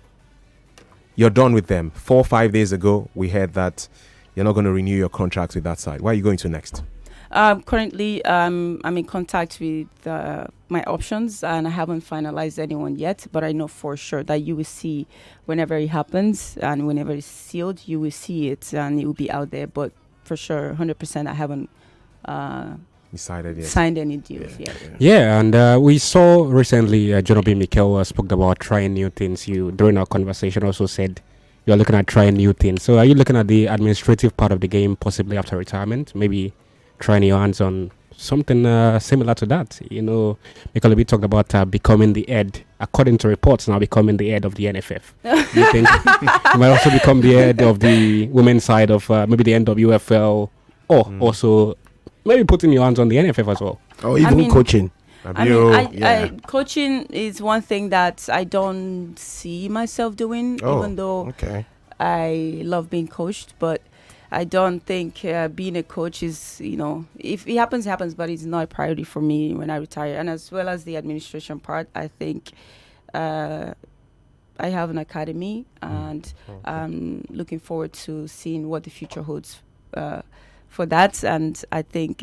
You're done with them. 4 or 5 days ago, we heard that you're not going to renew your contract with that side. Where are you going to next? Currently, I'm in contact with my options, and I haven't finalized anyone yet, but I know for sure that you will see whenever it happens and whenever it's sealed, you will see it and it will be out there. But for sure, 100%, I haven't decided yet. Signed any deals yet. Yeah, and we saw recently, Jonobi Mikel spoke about trying new things. You, during our conversation, also said you're looking at trying new things. So are you looking at the administrative part of the game, possibly after retirement? Maybe trying your hands on something similar to that. Mikel talked about becoming the head, according to reports, now becoming the head of the NFF. Do you think you might also become the head of the women's side of maybe the NWFL, or also maybe putting your hands on the NFF as well? Or even coaching. Coaching is one thing that I don't see myself doing, even though I love being coached. But I don't think being a coach is, if it happens, it happens, but it's not a priority for me when I retire. And as well as the administration part, I think I have an academy, and I'm looking forward to seeing what the future holds for that. And I think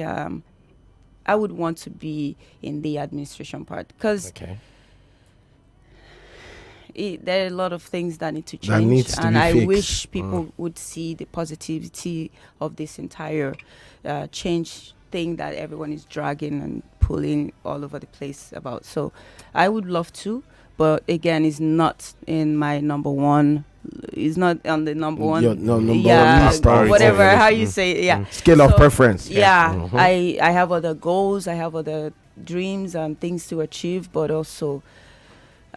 I would want to be in the administration part, because there are a lot of things that need to change, and I wish people would see the positivity of this entire change thing that everyone is dragging and pulling all over the place about. So I would love to, but again, it's not in my number one. It's not on the number one. Whatever, how you say it, scale of preference. I have other goals, I have other dreams and things to achieve, but also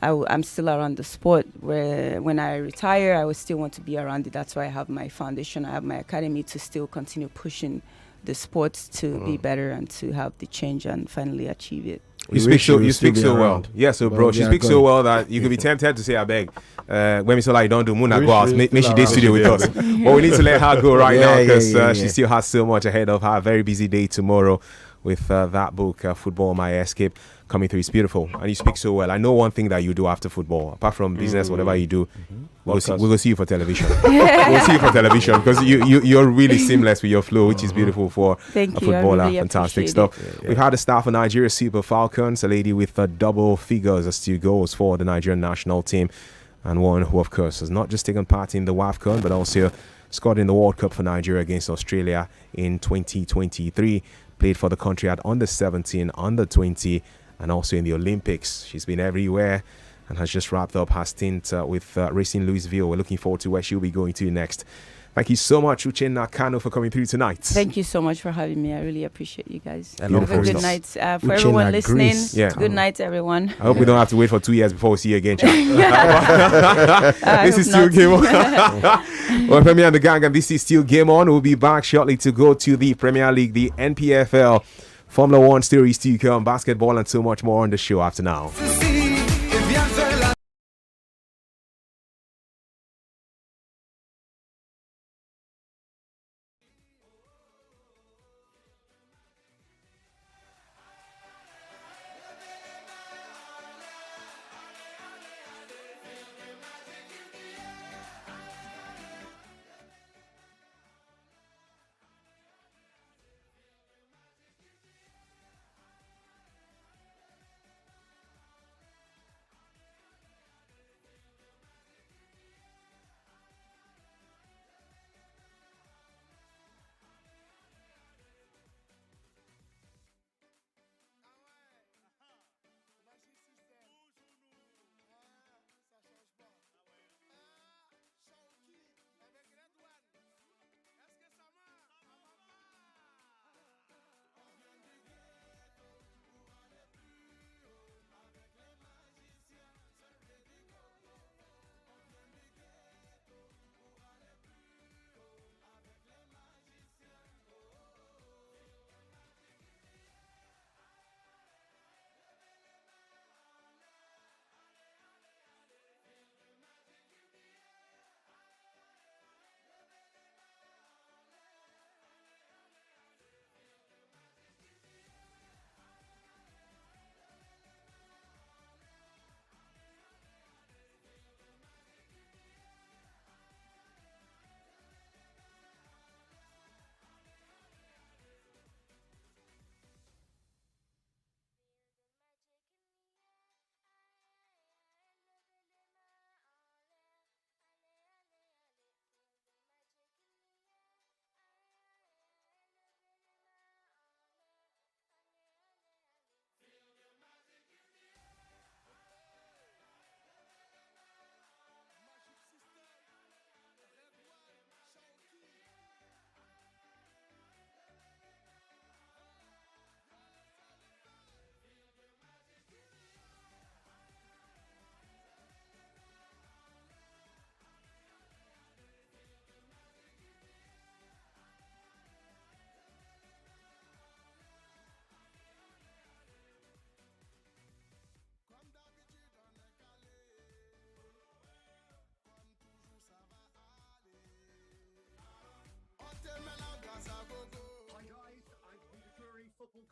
I'm still around the sport, where when I retire, I will still want to be around it. That's why I have my foundation, I have my academy, to still continue pushing the sport to be better and to have the change and finally achieve it. You speak so well. Yeah, so bro, she speaks so well that you could be tempted to say, I beg. When we say like don't do Muna go out, make she day studio with us. But we need to let her go right now because she still has so much ahead of her. Very busy day tomorrow with that book, Football My Escape, coming through. It's beautiful, and you speak so well. I know one thing that you do after football, apart from business, whatever you do. We'll see you for television. We'll see you for television because you're really seamless with your flow, which is beautiful for a footballer. Really fantastic stuff. We've had the staff of Nigeria Super Falcons, a lady with double figures as 2 goals for the Nigerian national team, and one who, of course, has not just taken part in the WAFCON but also scored in the World Cup for Nigeria against Australia in 2023. Played for the country at under 17, under 20, and also in the Olympics. She's been everywhere and has just wrapped up her stint with Racing Louisville. We're looking forward to where she'll be going to next. Thank you so much, Uchenna Kanu, for coming through tonight. Thank you so much for having me. I really appreciate you guys. Have a good night. For everyone listening, good night, everyone. I hope we don't have to wait for 2 years before we see you again, This is still Game On. Well, Femi and the Gang, and this is still Game On. We'll be back shortly to go to the Premier League, the NPFL, Formula One stories to come, basketball, and so much more on the show after now.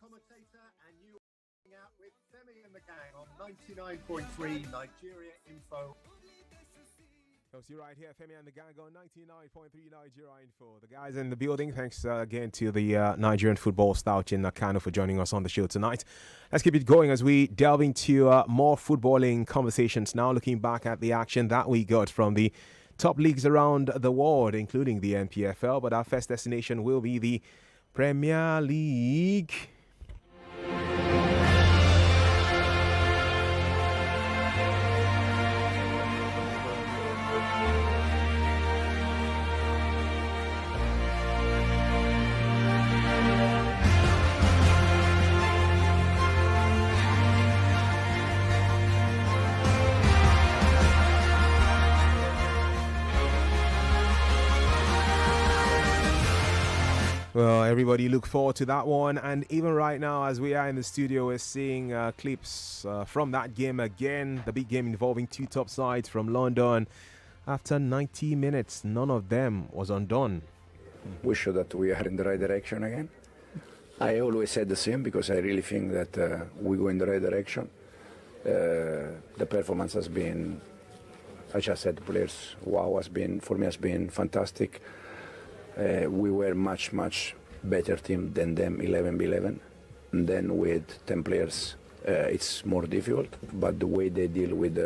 Commentator, and you are out with Femi and the Gang on 99.3 Nigeria Info. See right here, Femi and the Gang on 99.3 Nigeria Info. The guys in the building. Thanks again to the Nigerian football star Uchenna Kanu for joining us on the show tonight. Let's keep it going as we delve into more footballing conversations now, looking back at the action that we got from the top leagues around the world, including the NPFL. But our first destination will be the Premier League. Well, everybody look forward to that one. And even right now, as we are in the studio, we're seeing clips from that game again. The big game involving two top sides from London. After 90 minutes, none of them was undone. We show that we are in the right direction again. I always said the same because I really think that we go in the right direction. The performance has been, I just said, the players, wow, for me has been fantastic. We were much better team than them, 11v11. And then with 10 players, it's more difficult. But the way they deal with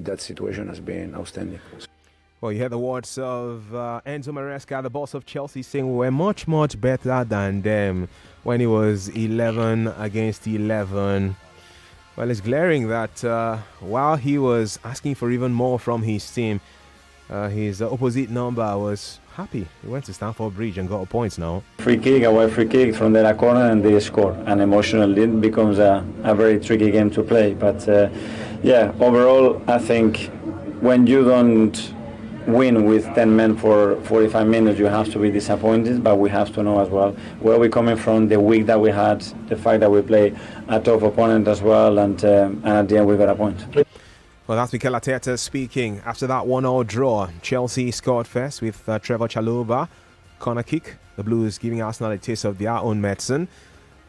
that situation has been outstanding. Well, you heard the words of Enzo Maresca, the boss of Chelsea, saying we were much better than them when it was 11 against 11. Well, it's glaring that while he was asking for even more from his team, his opposite number was happy. He went to Stamford Bridge and got a point now. Away free kick from the corner, and they score. An emotional lead becomes a very tricky game to play. But yeah, overall, I think when you don't win with 10 men for 45 minutes, you have to be disappointed, but we have to know as well where we're coming from, the week that we had, the fact that we play a tough opponent as well, and at the end we got a point. Well, that's Mikel Arteta speaking. After that 1-0 draw, Chelsea scored first with Trevor Chalobah, corner kick. The Blues giving Arsenal a taste of their own medicine,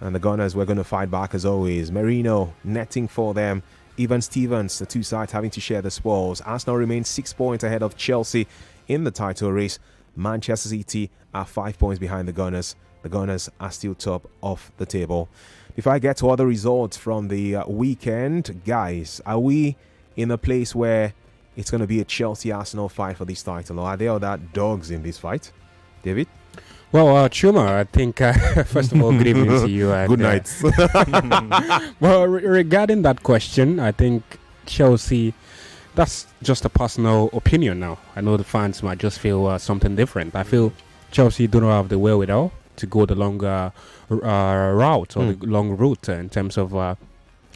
and the Gunners were going to fight back as always. Merino netting for them. Even Stevens, the two sides having to share the spoils. Arsenal remains 6 points ahead of Chelsea in the title race. Manchester City are 5 points behind the Gunners. The Gunners are still top of the table. Before I get to other results from the weekend, guys, are we in a place where it's going to be a Chelsea-Arsenal fight for this title, or are there other dogs in this fight? David? Well, Chuma, I think, first of all, good evening to you. And, good night. Well, regarding that question, I think Chelsea, that's just a personal opinion now. I know the fans might just feel something different. I feel Chelsea do not have the wherewithal to go the longer route or the long route in terms of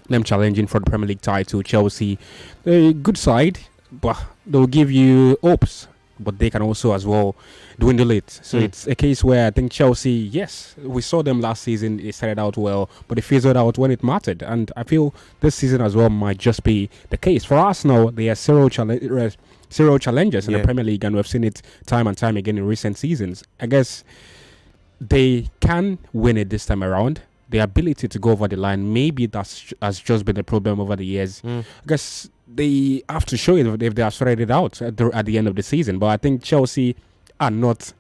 them challenging for the Premier League title. Chelsea, a good side, but they'll give you hopes, but they can also as well dwindle it. So it's a case where I think Chelsea, yes, we saw them last season, it started out well, but it fizzled out when it mattered. And I feel this season as well might just be the case. For Arsenal, they are zero challengers in the Premier League, and we've seen it time and time again in recent seasons. I guess they can win it this time around. The ability to go over the line, maybe that has just been a problem over the years. I guess they have to show it if they have sorted it out at the end of the season. But I think Chelsea are not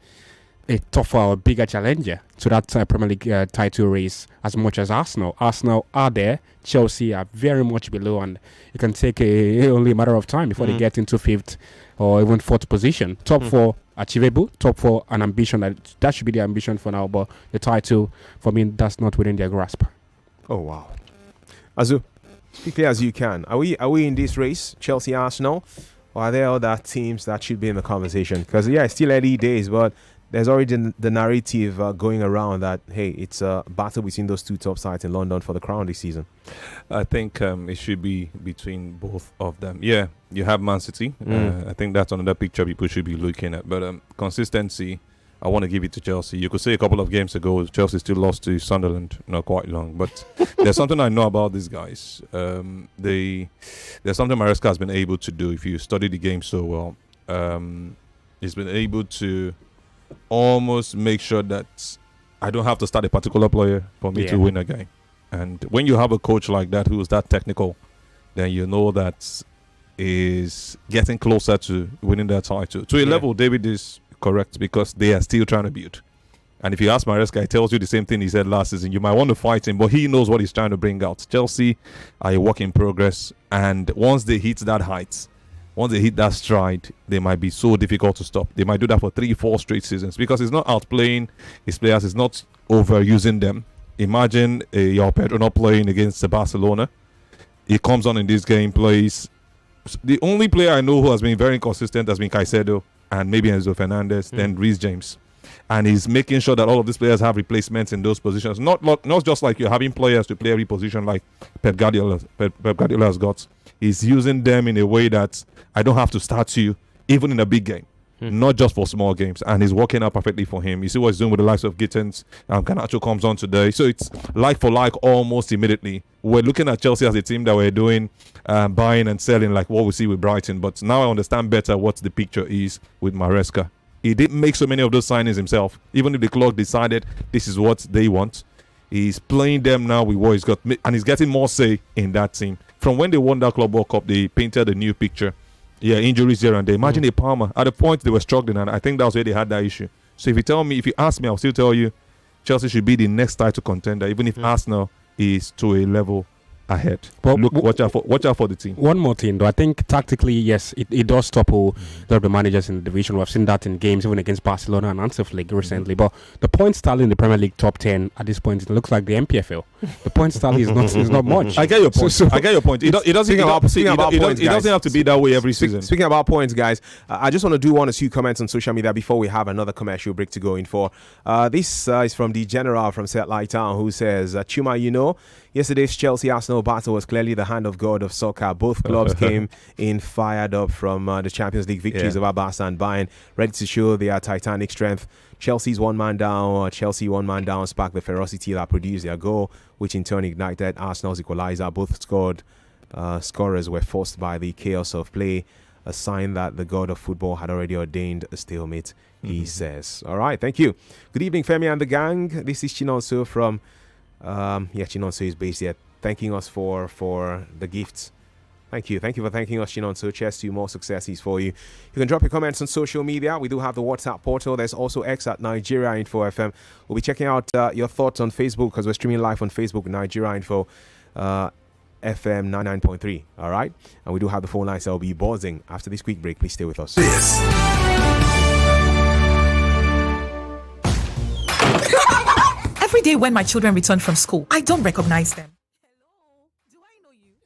a tougher or bigger challenger to that Premier League title race as much as Arsenal. Arsenal are there. Chelsea are very much below, and it can take only a matter of time before they get into 5th or even 4th position. Top 4 achievable. Top 4 an ambition. That should be the ambition for now, but the title, for me, that's not within their grasp. Oh, wow. Azu, speak clear as you can. Are we in this race, Chelsea, Arsenal, or are there other teams that should be in the conversation? Because, yeah, it's still early days, but there's already the narrative going around that, hey, it's a battle between those two top sides in London for the crown this season. I think it should be between both of them. Yeah, you have Man City. I think that's another picture people should be looking at. But consistency, I want to give it to Chelsea. You could say a couple of games ago, Chelsea still lost to Sunderland, not quite long. But there's something I know about these guys. There's something Maresca has been able to do. If you study the game so well, he's been able to almost make sure that I don't have to start a particular player for me to win a game. And when you have a coach like that who is that technical, then you know that is getting closer to winning that title. To a level, David is correct, because they are still trying to build. And if you ask Maresca, he tells you the same thing he said last season. You might want to fight him, but he knows what he's trying to bring out. Chelsea are a work in progress, and once they hit that height, once they hit that stride, they might be so difficult to stop. They might do that for 3-4 straight seasons, because he's not outplaying his players, he's not overusing them. Imagine your Pedro not playing against Barcelona. He comes on in this game, plays. The only player I know who has been very consistent has been Caicedo and maybe Enzo Fernandez, then Reece James. And he's making sure that all of these players have replacements in those positions. Not just like you're having players to play every position like Pep Guardiola has got. He's using them in a way that I don't have to start you, even in a big game. not just for small games, and it's working out perfectly for him. You see what he's doing with the likes of Gittins. Canacho comes on today, so it's like for like almost immediately. We're looking at Chelsea as a team that we're doing buying and selling like what we see with Brighton, but now I understand better what the picture is with Maresca. He didn't make so many of those signings himself, even if the club decided this is what they want. He's playing them now with what he's got, and he's getting more say in that team. From when they won that Club World Cup, they painted a new picture. Yeah, injuries here and there. Imagine a Palmer. At the point, they were struggling, and I think that was where they had that issue. So if you ask me, I'll still tell you Chelsea should be the next title contender, even if Arsenal is to a level ahead. But look, watch out for the team. One more thing, though. I think tactically, yes, it does topple the managers in the division. We've seen that in games, even against Barcelona and Hansi Flick recently. But the point tally in the Premier League top 10 at this point, it looks like the MPFL. The point tally is not much. I get your point. I get your point. It doesn't have to be that way every season. Speaking about points, guys, I just want to do one or two comments on social media before we have another commercial break to go in for. This is from the General from Satellite Town, who says, Chuma, yesterday's Chelsea-Arsenal battle was clearly the hand of God of soccer. Both clubs came in fired up from the Champions League victories over Barca and Bayern, ready to show their titanic strength. Chelsea one man down sparked the ferocity that produced their goal, which in turn ignited Arsenal's equalizer. Both scorers were forced by the chaos of play, a sign that the God of football had already ordained a stalemate, he says. All right, thank you. Good evening, Femi and the gang. This is Chinonso from Chinonso is based here, thanking us for the gifts. Thank you for thanking us, Chinonso. Cheers to more successes for you. You can drop your comments on social media. We do have the WhatsApp portal. There's also X at Nigeria Info FM. We'll be checking out your thoughts on Facebook because we're streaming live on Facebook, Nigeria Info FM 99.3. All right, and we do have the phone lines that will be buzzing after this quick break. Please stay with us. Every day when my children return from school, I don't recognize them. Hello, do I know you?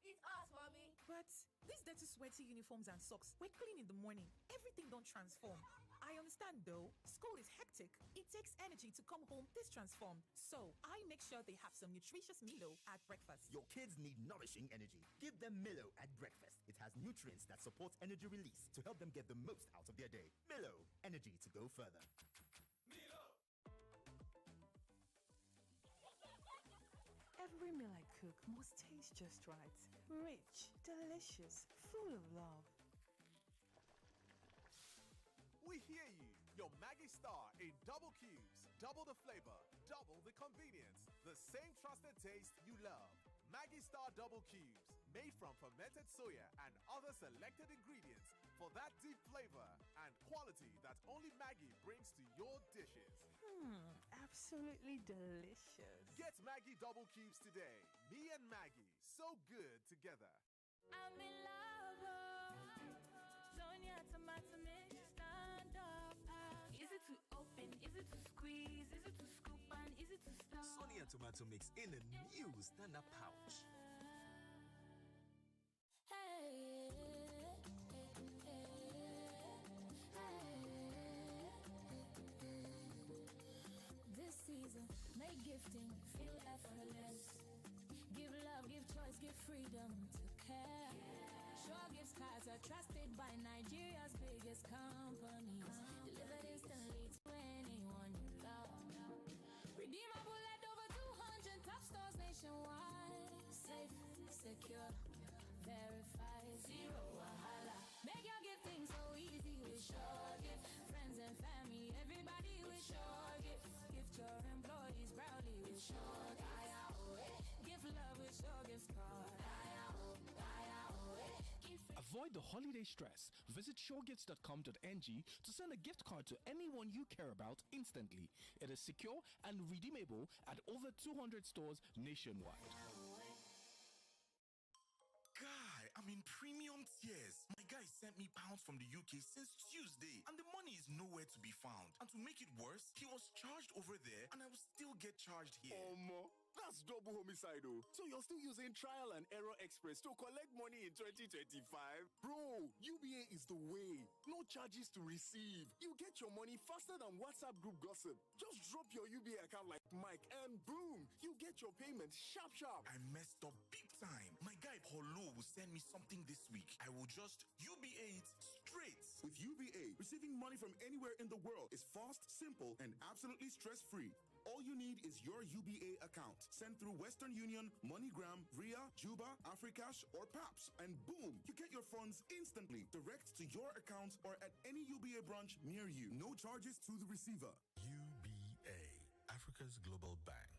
It's us, mommy. But these dirty, sweaty uniforms and socks were clean in the morning. Everything don't transform. I understand though. School is hectic. It takes energy to come home this transformed. So I make sure they have some nutritious Milo at breakfast. Your kids need nourishing energy. Give them Milo at breakfast. It has nutrients that support energy release to help them get the most out of their day. Milo, energy to go further. Every meal I cook must taste just right. Rich, delicious, full of love. We hear you. Your Maggie Star in double cubes. Double the flavor, double the convenience. The same trusted taste you love. Maggie Star double cubes. Made from fermented soya and other selected ingredients for that deep flavor and quality that only Maggie brings to your dishes. Absolutely delicious. Get Maggie double cubes today. Me and Maggie, so good together. I'm in love. Sonia tomato mix, stand up. Easy to open, easy to squeeze, easy to scoop and easy to stir. Sonia tomato mix in a new stand-up pouch. This season, make gifting feel effortless. Give love, give choice, give freedom to care. Sure Gifts cards are trusted by Nigeria's biggest companies. Delivered instantly to anyone you love. Redeemable at over 200 top stores nationwide. Safe, secure, verified, zero wahala. Make your gifting so easy with Sure Gift. Friends and family, everybody with Sure Gift. Gift your employees proudly with Sure Gift. Give love with Sure Gift card. Avoid the holiday stress. Visit showgifts.com.ng to send a gift card to anyone you care about instantly. It is secure and redeemable at over 200 stores nationwide. Guy, I'm in premium tears. My guy sent me pounds from the UK since Tuesday, and the money is nowhere to be found. And to make it worse, he was charged over there, and I will still get charged here. That's double homicide, oh. So you're still using Trial and Error Express to collect money in 2025? Bro, UBA is the way. No charges to receive. You get your money faster than WhatsApp group gossip. Just drop your UBA account like Mike and boom, you get your payment sharp. I messed up big time. My guy Paulo will send me something this week. I will just UBA it traits. With UBA, receiving money from anywhere in the world is fast, simple, and absolutely stress-free. All you need is your UBA account. Send through Western Union, MoneyGram, Ria, Juba, Africash, or PAPS. And boom, you get your funds instantly, direct to your account or at any UBA branch near you. No charges to the receiver. UBA, Africa's Global Bank.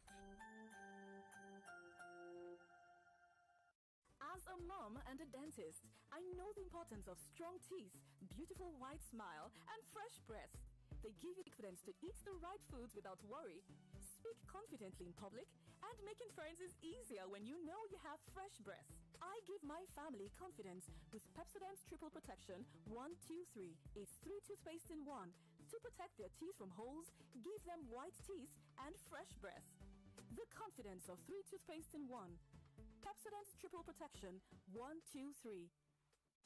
As a mom and a dentist, I know the importance of strong teeth, beautiful white smile, and fresh breath. They give you confidence to eat the right foods without worry, speak confidently in public, and make inferences easier when you know you have fresh breath. I give my family confidence with Pepsodent's Triple Protection 1-2-3. It's 3 toothpaste in 1 to protect their teeth from holes, give them white teeth, and fresh breath. The confidence of 3 toothpaste in 1. Pepsodent's Triple Protection 1-2-3.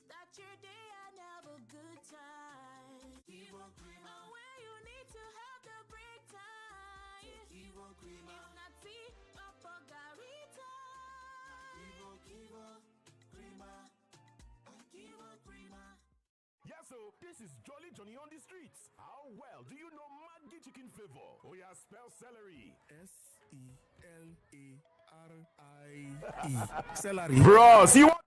Start your day and have a good time. Kivo Crema. Where you need to have the break time. Kivo Crema. It's not tea, but margarita. Kivo Crema. Kivo Crema. Yeah, so this is Jolly Johnny on the streets. How well do you know Maggi chicken flavor? Oh yeah, spell celery. Celery. Celery. Bros, you want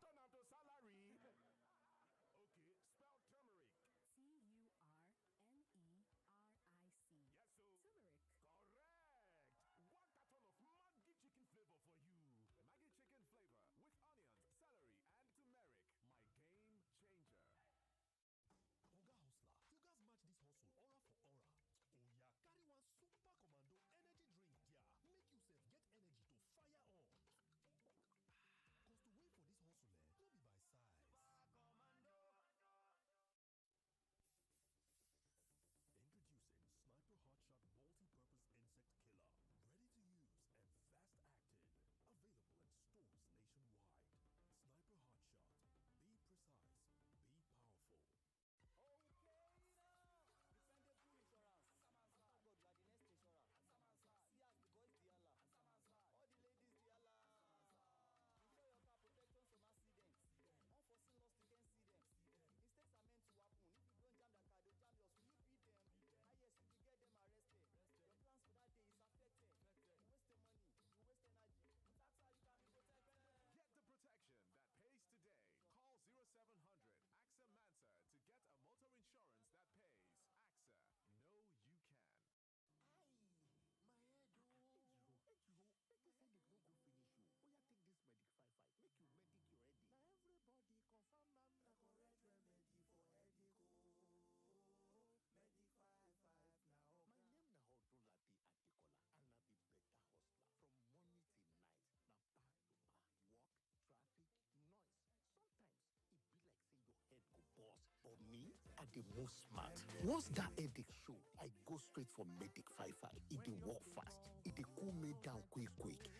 But me, I the most smart. Once that headache show, I go straight for Medic 55. It dey work fast. It dey cool me down quick.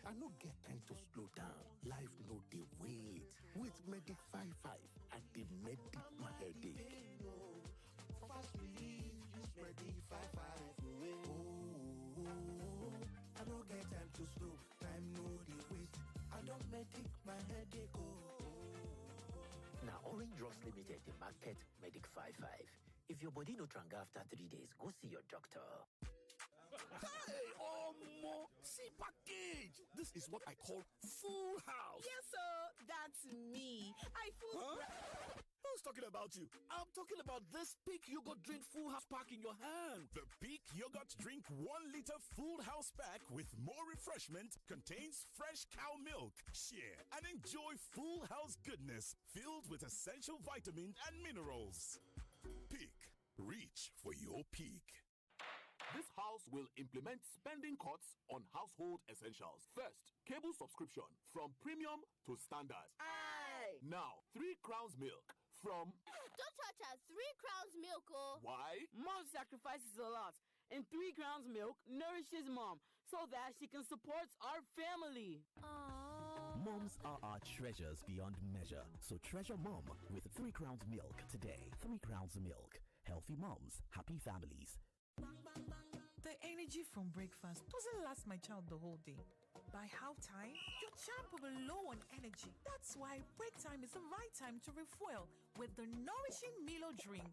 I no get time to slow down. Life no dey wait. With Medic 55, I dey medic my headache. Fast relief, use Medic 55. Oh, I don't get time to slow. Time no dey waste. I don't medic my headache. Now, Orange Drugs Limited, the market Medic 55. If your body no tranga after 3 days, go see your doctor. Hey, Omo! See package! This is what I call full house. Yes, sir. That's me. I full. Huh? Who's talking about you? I'm talking about this Peak Yogurt Drink Full House Pack in your hand. The Peak Yogurt Drink 1 liter Full House Pack with more refreshment contains fresh cow milk. Share and enjoy full house goodness filled with essential vitamins and minerals. Peak. Reach for your peak. This house will implement spending cuts on household essentials. First, cable subscription from premium to standard. Aye. Now, 3 crowns milk from... Don't touch us. 3 crowns milk, oh. Why? Mom sacrifices a lot, and 3 crowns milk nourishes mom so that she can support our family. Moms are our treasures beyond measure. So treasure mom with 3 crowns milk today. 3 crowns milk. Healthy moms, happy families. The energy from breakfast doesn't last my child the whole day. By halftime, your champ will be low on energy. That's why break time is the right time to refuel with the nourishing Milo drink.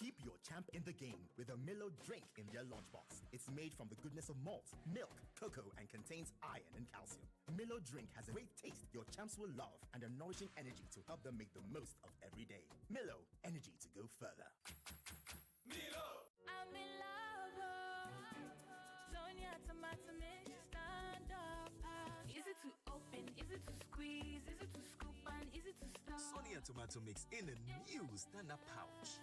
Keep your champ in the game with a Milo drink in their lunchbox. It's made from the goodness of malt, milk, cocoa, and contains iron and calcium. Milo drink has a great taste your champs will love and a nourishing energy to help them make the most of every day. Milo, energy to go further. Milo! I'm in love. Sonia tomato mix, stand up. Easy to open, easy to squeeze, easy to scoop, and easy to stir. Sonia tomato mix in a new stand-up pouch.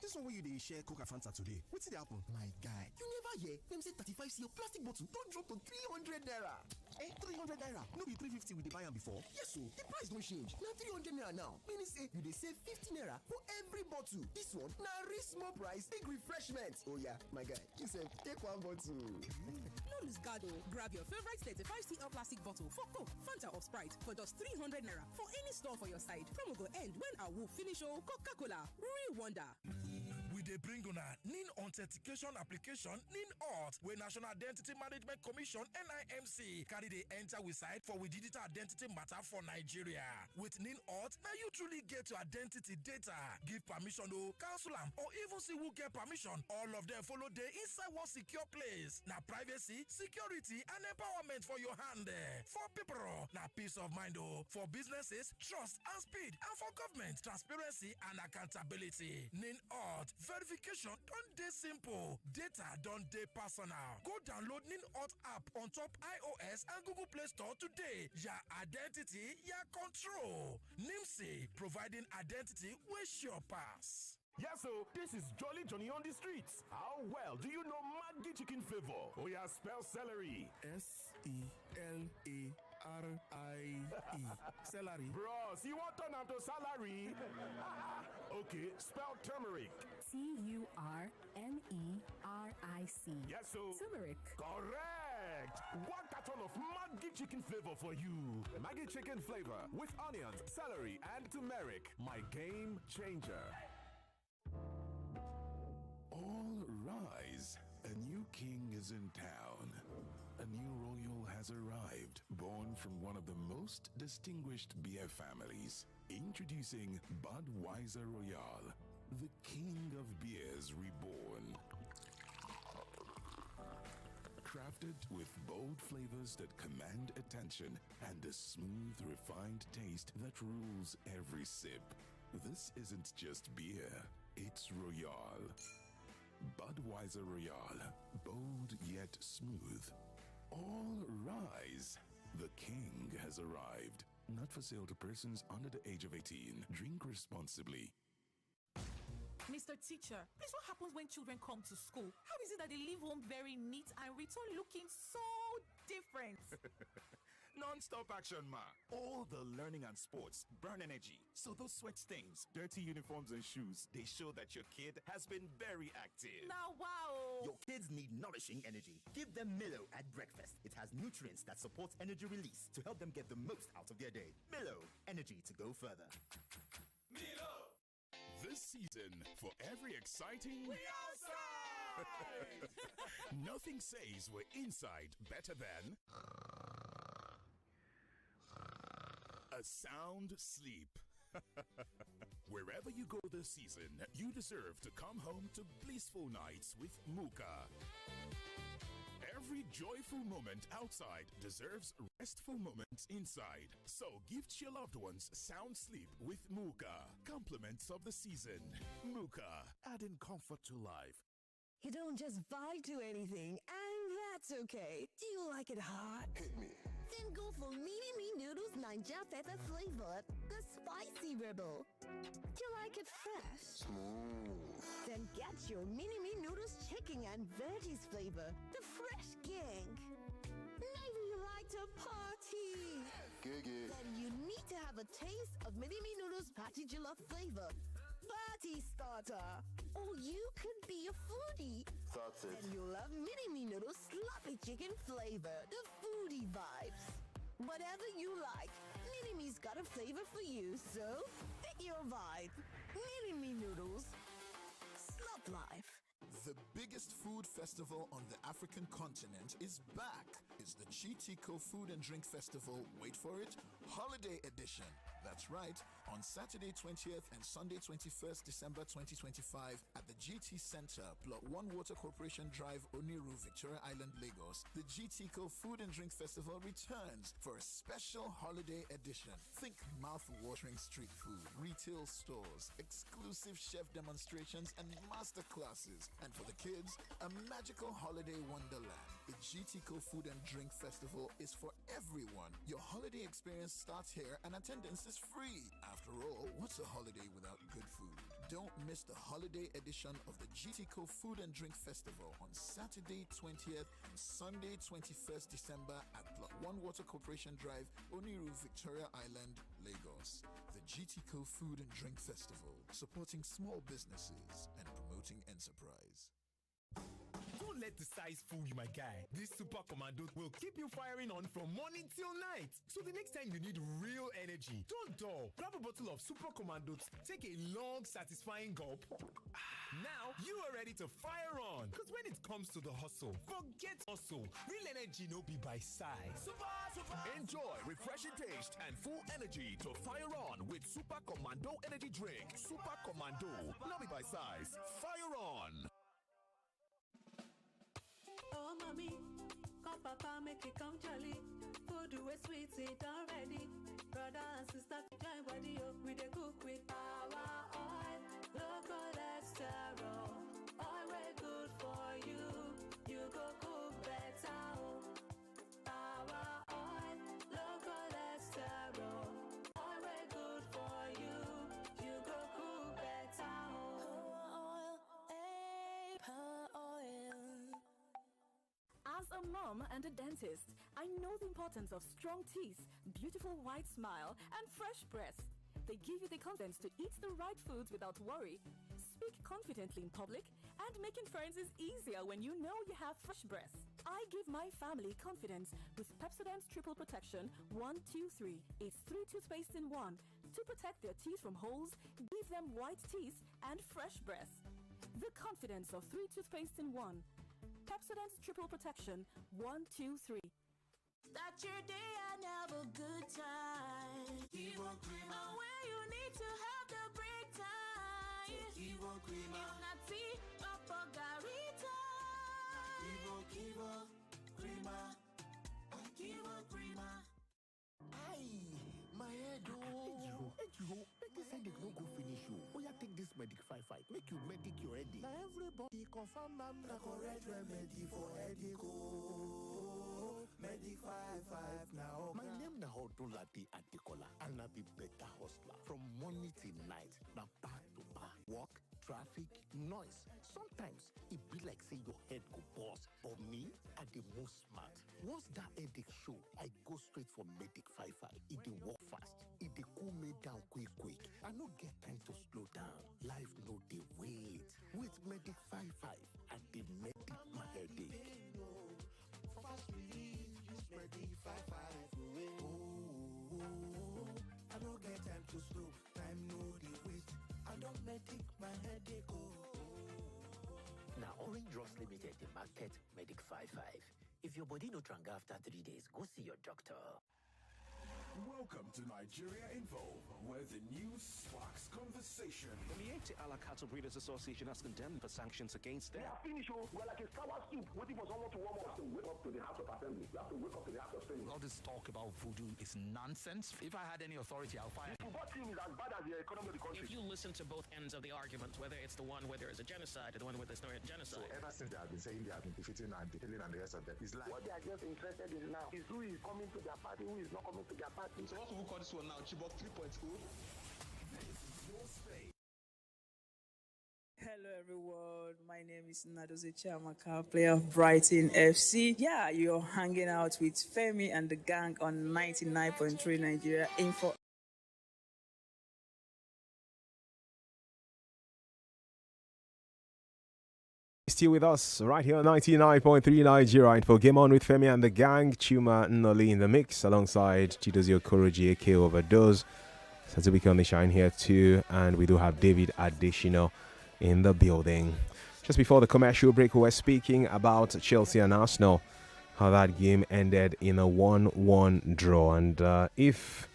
This one where you dey share Coca Fanta today. What's it happen? My guy, you never hear them say 35cl plastic bottle don't drop to 300 naira. 300 naira. No be 350 we dey buy am before. Yes, so the price don't change. Now 300 naira now. Meaning say you dey save 50 naira for every bottle. This one now real small price, big refreshment. Oh yeah, my guy, you said take one bottle. No lose guard. Grab your favorite 35cl plastic bottle for Coke, Fanta or Sprite for just 300 naira for any store for your side. Promo go end when I will finish. Coca-Cola, real wonder. We dey bring una NIN authentication application NIN Auth wey National Identity Management Commission NIMC carry dey enter we side for we digital identity matter for Nigeria. With NIN Auth, now you truly get your identity data. Give permission to cancel am or even see who get permission. All of them follow dey inside one secure place. Now privacy, security and empowerment for your hand. For people, now peace of mind. For businesses, trust and speed. And for government, transparency and accountability. NIN Auth. Verification don't dey simple. Data don't dey personal. Go download NIN Auth app on top iOS and Google Play Store today. Your identity, your control. NIMC, providing identity with sure pass. Yes, so this is Jolly Johnny on the streets. How well do you know Maggi chicken flavor? Oh yeah, spell celery. S-E-L-A-R-I-E. Celery. Bros, you want turn to salary? Okay, spell turmeric. Turmeric. Yes, so Turmeric. Correct. 1 carton of Maggi chicken flavor for you. Maggi chicken flavor with onions, celery, and turmeric. My game changer. All rise. A new king is in town. A new royal has arrived, born from one of the most distinguished beer families. Introducing Budweiser Royale, the king of beers reborn. Crafted with bold flavors that command attention and a smooth, refined taste that rules every sip. This isn't just beer, it's Royale. Budweiser Royale, bold yet smooth. All rise. The king has arrived. Not for sale to persons under the age of 18. Drink responsibly. Mr. Teacher, please, what happens when children come to school? How is it that they leave home very neat and return looking so different? Non-stop action, ma. All the learning and sports burn energy. So those sweat stains, dirty uniforms and shoes, they show that your kid has been very active. Now, wow. Your kids need nourishing energy. Give them Milo at breakfast. It has nutrients that support energy release to help them get the most out of their day. Milo, energy to go further. Milo! This season, for every exciting... We outside! Nothing says we're inside better than... a sound sleep. Wherever you go this season, you deserve to come home to blissful nights with Muka. Every joyful moment outside deserves restful moments inside. So gift your loved ones sound sleep with Muka. Compliments of the season. Muka, adding comfort to life. You don't just vibe to anything, and that's okay. Do you like it hot? Hit me. Then go for Mini Me Noodles Ninja Pepper flavored, the spicy rebel. Do you like it fresh? Smooth. Then get your Mini Me Noodles chicken and veggies flavor, the fresh king. Maybe you like to party. Giggy. Then you need to have a taste of Mini Me Noodles Patty Jollof flavor. Party starter. Or you could be a foodie. That's it. And you'll love Mini Me Noodles sloppy chicken flavor, the foodie vibes. Whatever you like, Mini Me's got a flavor for you, so pick your vibe. Mini Me Noodles. Slop life. The biggest food festival on the African continent is back. It's the GTCO Food and Drink Festival, wait for it, Holiday Edition. That's right, on Saturday 20th and Sunday 21st December 2025 at the GT Center, Plot 1 Water Corporation Drive, Oniru, Victoria Island, Lagos, the GTCO Food and Drink Festival returns for a special holiday edition. Think mouth-watering street food, retail stores, exclusive chef demonstrations and master classes. And for the kids, a magical holiday wonderland. The GTCO Food and Drink Festival is for everyone. Your holiday experience starts here and attendance is free. After all, what's a holiday without good food? Don't miss the holiday edition of the GTCO Food and Drink Festival on Saturday 20th and Sunday 21st December at Plot 1 Water Corporation Drive, Oniru, Victoria Island, Lagos. The GTCO Food and Drink Festival, supporting small businesses and promoting enterprise. Don't let the size fool you, my guy. This Super Commando will keep you firing on from morning till night. So the next time you need real energy, don't dull. Grab a bottle of Super Commando, take a long, satisfying gulp. Now you are ready to fire on. Because when it comes to the hustle, forget hustle. Real energy no be by size. Enjoy refreshing taste and full energy to fire on with Super Commando Energy Drink. Super Commando, not be by size. Fire on. Oh, mommy, come papa, make it come jolly. Food with sweet, it already. Brother and sister, join body up with a cook with power oil. Low cholesterol, oil way good for you. You go cook better. Power oil, low cholesterol, oil way good for you. You go cook better. Power oil. As a mom and a dentist, I know the importance of strong teeth, beautiful white smile, and fresh breath. They give you the confidence to eat the right foods without worry, speak confidently in public, and making friends is easier when you know you have fresh breath. I give my family confidence with Pepsodent's Triple Protection 1, 2, 3. It's 3 toothpaste in 1 to protect their teeth from holes, give them white teeth, and fresh breath. The confidence of 3 toothpaste in 1. Pepsodent's Triple Protection 1, 2, 3. Start your day and have a good time. Kivo Crema. Where you need to have the break time. Kivo Crema. If not tea or margarita. Kivo Crema. Kivo Crema. Aye, my head oh. Make this headache no go finish you. Oh yeah, take this Medic 55. Make you medic your headache. Now everybody confirm I'm the correct remedy for headache. Medic 55 now. My name na Odolade Adekola, and I be better hustler. From morning till night, now back to back. Work, traffic, noise. Sometimes it be like say your head go bust. But me, I the most smart. Once that headache show, I go straight for Medic 55. It dey work fast. It dey cool me down quick. I no get time to slow down. Life no dey wait. With Medic 55, I dey medic my headache. Fast relief, use Medic 55 away. Oh, I don't get time to slow. Time no dey wait. I don't medic my headache. Now Orange Drugs Limited, the market Medic 55. If your body no tranga after 3 days, go see your doctor. Welcome to Nigeria Info, where the news sparks conversation. The Miete Ala Cattle Breeders Association has condemned the sanctions against them. They are finished, we're like a sour soup waiting for someone to warm up. You have to wake up to the House of Assembly. You have to wake up to the House of Senate. All this talk about voodoo is nonsense. If I had any authority, I'll fire. The football team is as bad as the economy of the country. If you listen to both ends of the argument, whether it's the one where there is a genocide or the one where there's no genocide. So ever since they have been saying they have been defeating and killing and the rest of them, it's like what they are just interested in now is who is coming to their party, who is not coming to their party. So what will we call this one now? Chibok 3.0? Hello everyone, my name is Nadoze Chiamaka, player of Brighton FC. Yeah, you're hanging out with Femi and the Gang on 99.3 Nigeria Info. Still with us right here on 99.3 Nigeria Info. Game on with Femi and the Gang. Chuma Nnoli in the mix alongside Chidozie Okoroji aka Overdose. Saturday on the shine here too, and we do have David Adeshino in the building. Just before the commercial break, we were speaking about Chelsea and Arsenal, how that game ended in a 1-1 draw. And if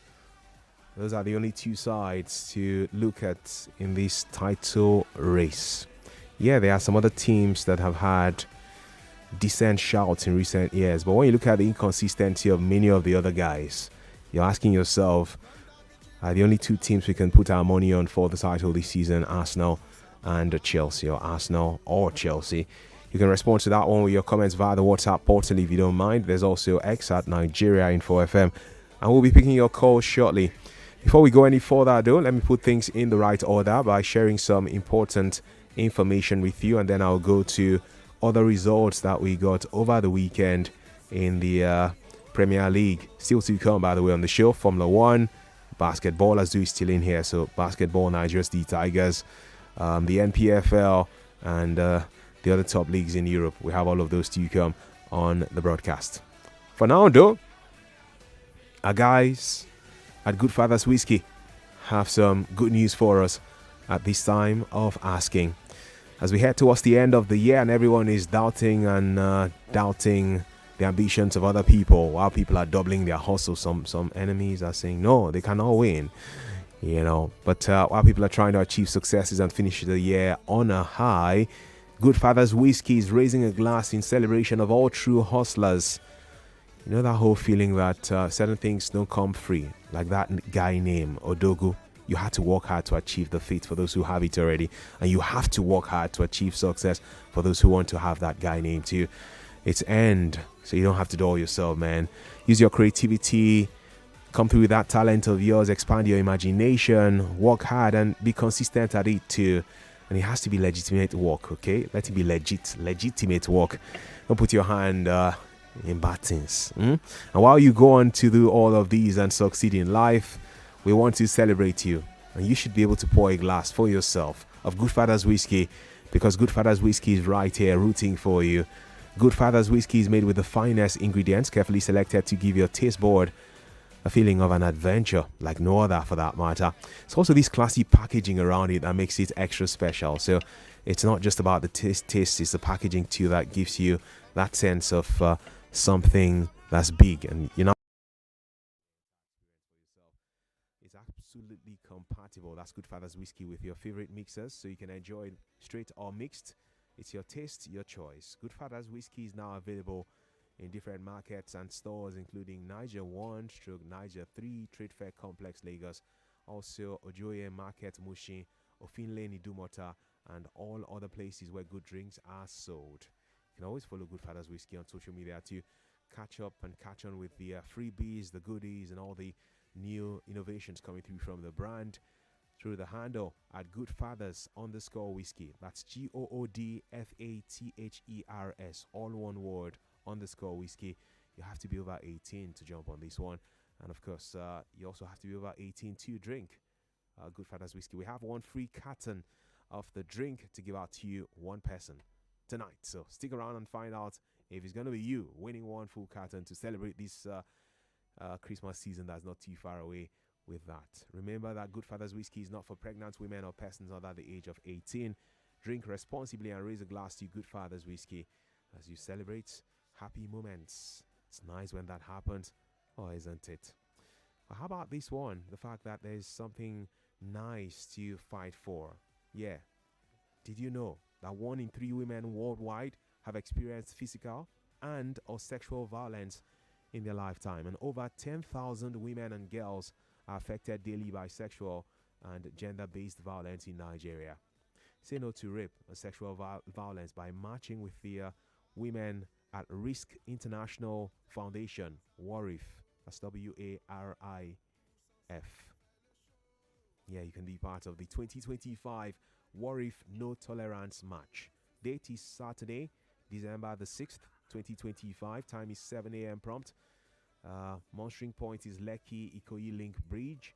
those are the only two sides to look at in this title race, yeah, there are some other teams that have had decent shouts in recent years. But when you look at the inconsistency of many of the other guys, you're asking yourself, are the only two teams we can put our money on for the title this season Arsenal and Chelsea, or Arsenal or Chelsea? You can respond to that one with your comments via the WhatsApp portal if you don't mind. There's also X at Nigeria Info FM, and we'll be picking your calls shortly. Before we go any further though, let me put things in the right order by sharing some important information with you, and then I'll go to other results that we got over the weekend in the Premier League. Still to come, by the way, on the show. Formula 1, basketball, as do is still in here. So basketball, Nigeria's the Tigers, the NPFL, and the other top leagues in Europe. We have all of those to come on the broadcast. For now, though, our guys at Good Father's Whiskey have some good news for us at this time of asking. As we head towards the end of the year and everyone is doubting the ambitions of other people, while people are doubling their hustle, some enemies are saying no, they cannot win, but while people are trying to achieve successes and finish the year on a high, Good Father's Whiskey is raising a glass in celebration of all true hustlers. You know that whole feeling that certain things don't come free, like that guy named Odogu. You had to work hard to achieve the feat for those who have it already, and you have to work hard to achieve success for those who want to have that guy named too. It's end, so you don't have to do all yourself, man. Use your creativity, come through with that talent of yours, expand your imagination, work hard, and be consistent at it too. And it has to be legitimate work, okay? Let it be legitimate work. Don't put your hand in bad things. And while you go on to do all of these and succeed in life, we want to celebrate you, and you should be able to pour a glass for yourself of Good Father's Whiskey, because Good Father's Whiskey is right here rooting for you. Good Father's Whiskey is made with the finest ingredients, carefully selected to give your taste board a feeling of an adventure like no other for that matter. It's also this classy packaging around it that makes it extra special. So it's not just about the taste, it's the packaging too that gives you that sense of something that's big, and absolutely compatible. That's Good Father's Whiskey with your favorite mixers, so you can enjoy it straight or mixed. It's your taste, your choice. Good Father's Whiskey is now available in different markets and stores, including Niger 1 / Niger 3 Trade Fair Complex, Lagos, also Ojoye Market, Mushin, Ofinlane, Idumota, and all other places where good drinks are sold. You can always follow Good Father's Whiskey on social media to catch up and catch on with the freebies, the goodies, and all the new innovations coming through from the brand through the handle at Good Fathers _whiskey. That's GOODFATHERS, all one word, _whiskey. You have to be over 18 to jump on this one, and of course you also have to be over 18 to drink Good Father's Whiskey. We have one free carton of the drink to give out to you, one person tonight, so stick around and find out if it's going to be you winning one full carton to celebrate this Christmas season that's not too far away. With that, remember that Good Father's Whiskey is not for pregnant women or persons under the age of 18. Drink responsibly and raise a glass to Good Father's Whiskey as you celebrate happy moments. It's nice when that happens, isn't it? But how about this one? The fact that there's something nice to fight for. Yeah. Did you know that 1 in 3 women worldwide have experienced physical and or sexual violence in their lifetime, and over 10,000 women and girls are affected daily by sexual and gender-based violence in Nigeria? Say no to rape and sexual violence by marching with the Women at Risk International Foundation, WARIF. That's WARIF. Yeah, you can be part of the 2025 WARIF No Tolerance March. Date is Saturday, December the 6th, 2025. Time is 7 a.m. prompt. Monitoring point is Lekki Ikoyi Link Bridge.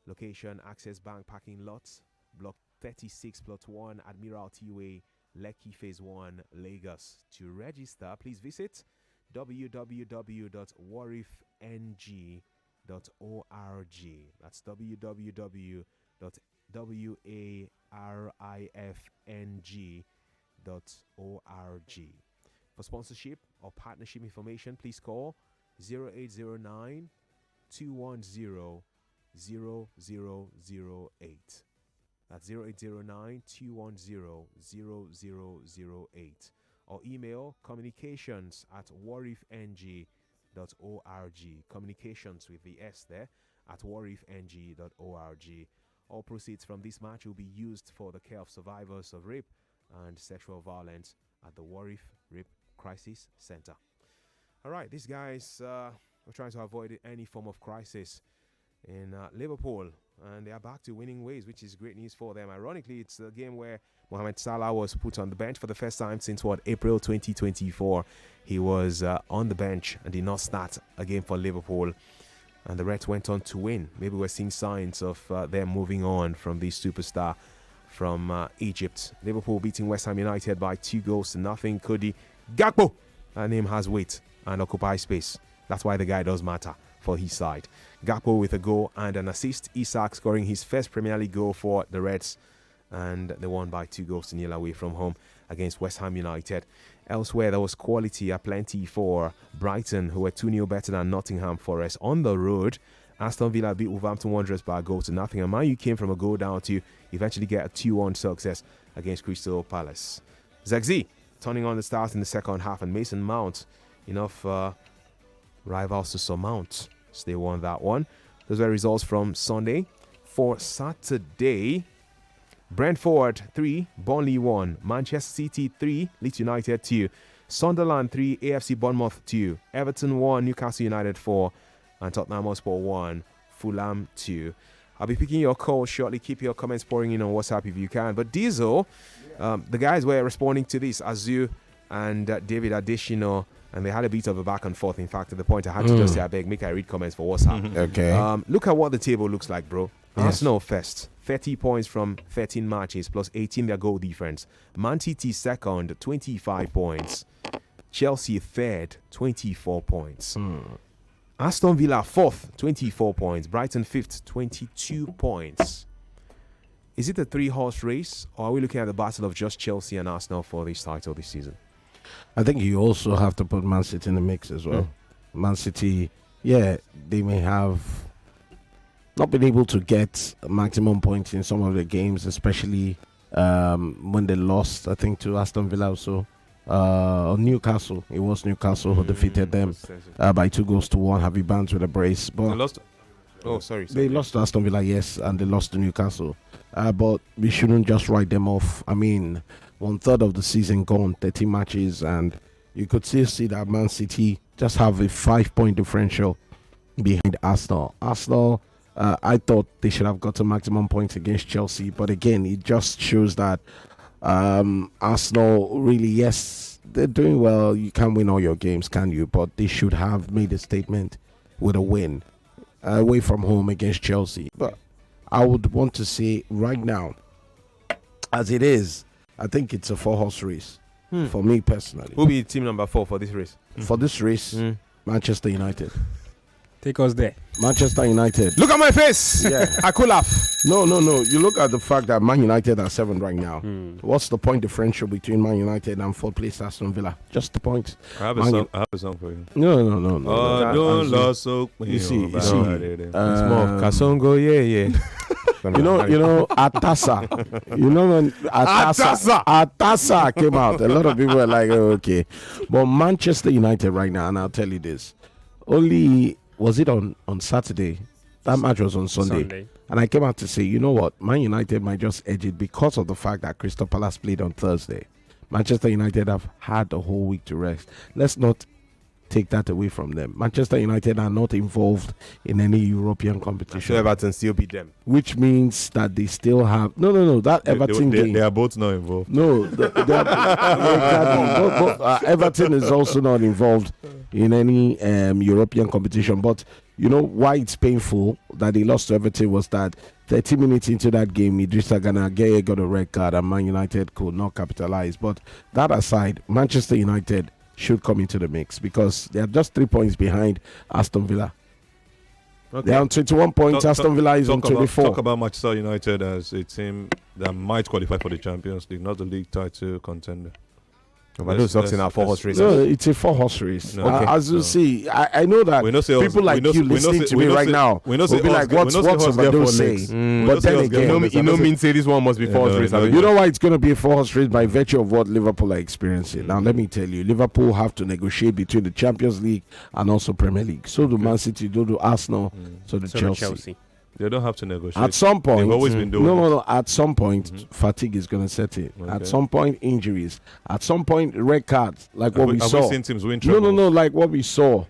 Location Access Bank parking lots, block 36 plot 1 Admiralty Way, Lekki Phase 1, Lagos. To register, please visit www.warifng.org. That's www.warifng.org. For sponsorship or partnership information, please call 0809 210 0008. That's 0809 210 0008. Or email communications@warifng.org. Communications with the S there at warifng.org. All proceeds from this match will be used for the care of survivors of rape and sexual violence at the Warif Rape Crisis Center. All right, these guys are trying to avoid any form of crisis in Liverpool, and they are back to winning ways, which is great news for them. Ironically, it's a game where Mohamed Salah was put on the bench for the first time since April 2024. He was on the bench and did not start a game for Liverpool, and the Reds went on to win. Maybe we're seeing signs of them moving on from this superstar from Egypt. Liverpool beating West Ham United by 2-0. Cody Gakpo, that name has weight and occupies space. That's why the guy does matter for his side. Gakpo with a goal and an assist. Isak scoring his first Premier League goal for the Reds, and they won by 2-0 away from home against West Ham United. Elsewhere, there was quality aplenty for Brighton, who were 2-0 better than Nottingham Forest on the road. Aston Villa beat Wolverhampton Wanderers by a goal to nothing, and Man U came from a goal down to eventually get a 2-1 success against Crystal Palace. Zagzi turning on the stars in the second half, and Mason Mount, enough rivals to surmount. So they won that one. Those were results from Sunday. For Saturday, Brentford 3, Burnley 1, Manchester City 3, Leeds United 2, Sunderland 3, AFC Bournemouth 2, Everton 1, Newcastle United 4, and Tottenham Hotspur 1, Fulham 2. I'll be picking your call shortly. Keep your comments pouring in on WhatsApp if you can. But Diesel, the guys were responding to this, Azu and David Adeshino, and they had a bit of a back and forth. In fact, at the point I had to just say, I beg, make I read comments for WhatsApp. Okay. Look at what the table looks like, bro. Yes. Arsenal first, 30 points from 13 matches, plus 18 their goal difference. Man City second, 25 points. Chelsea third, 24 points. Aston Villa fourth, 24 points. Brighton fifth, 22 points. Is it a three-horse race, or are we looking at the battle of just Chelsea and Arsenal for this title this season? I think you also have to put Man City in the mix as well. Man City, yeah, they may have not been able to get maximum points in some of the games, especially when they lost, I think, to Aston Villa also. Newcastle. It was Newcastle who defeated them by 2-1. Harvey Barnes with a brace. But they lost. Oh, sorry. They lost to Aston Villa, yes, and they lost to Newcastle. But we shouldn't just write them off. I mean, 1/3 of the season gone, 30 matches, and you could still see that Man City just have a 5-point differential behind Arsenal. Arsenal, I thought they should have got to maximum points against Chelsea, but again, it just shows that Arsenal really, yes, they're doing well. You can't win all your games, can you? But they should have made a statement with a win away from home against Chelsea. But I would want to say right now, as it is, I think it's a 4-horse race for me personally. Who will be team number 4 for this race? For this race, Manchester United. Take us there. Manchester United. Look at my face. Yeah. I could laugh. No. You look at the fact that Man United are 7 right now. What's the point differential between Man United and 4th place Aston Villa? Just the point. I have a song for you. No. Don't lost so. You see. It's more Kasongo, yeah. You know, Atasa. You know when Atasa came out, a lot of people were like, oh, okay. But Manchester United right now, and I'll tell you this, only was it on Saturday? That match was on Sunday. And I came out to say, you know what, Man United might just edge it because of the fact that Crystal Palace played on Thursday. Manchester United have had a whole week to rest. Let's not take that away from them. Manchester United are not involved in any European competition. I'm sure Everton still beat them. Which means that they still have... No. That Everton game... They are both not involved. No. Exactly. Everton is also not involved in any European competition. But you know why it's painful that they lost to Everton was that 30 minutes into that game, Idrissa Gana Gueye got a red card and Man United could not capitalize. But that aside, Manchester United should come into the mix because they are just 3 points behind Aston Villa. Okay. They are on 21 points. Aston Villa is on 24. Talk about Manchester United as a team that might qualify for the Champions League, not the league title contender. But those talks in our 4-horse race. No, it's a 4-horse race. No. Okay. As you see, I know that people like you listening to me right now will be like, what's Overdose saying? But then again, you know me say this one must be 4-horse race. You know why it's going to be a 4-horse race? By virtue of what Liverpool are experiencing. Now, let me tell you, Liverpool have to negotiate between the Champions League and also Premier League. So do Man City, so do Arsenal, so do Chelsea. They don't have to negotiate. At some point, they've always been doing no. At some point, fatigue is going to set in. Okay. At some point, injuries. At some point, red cards, like what we saw. Have we seen teams win trebles? No, like what we saw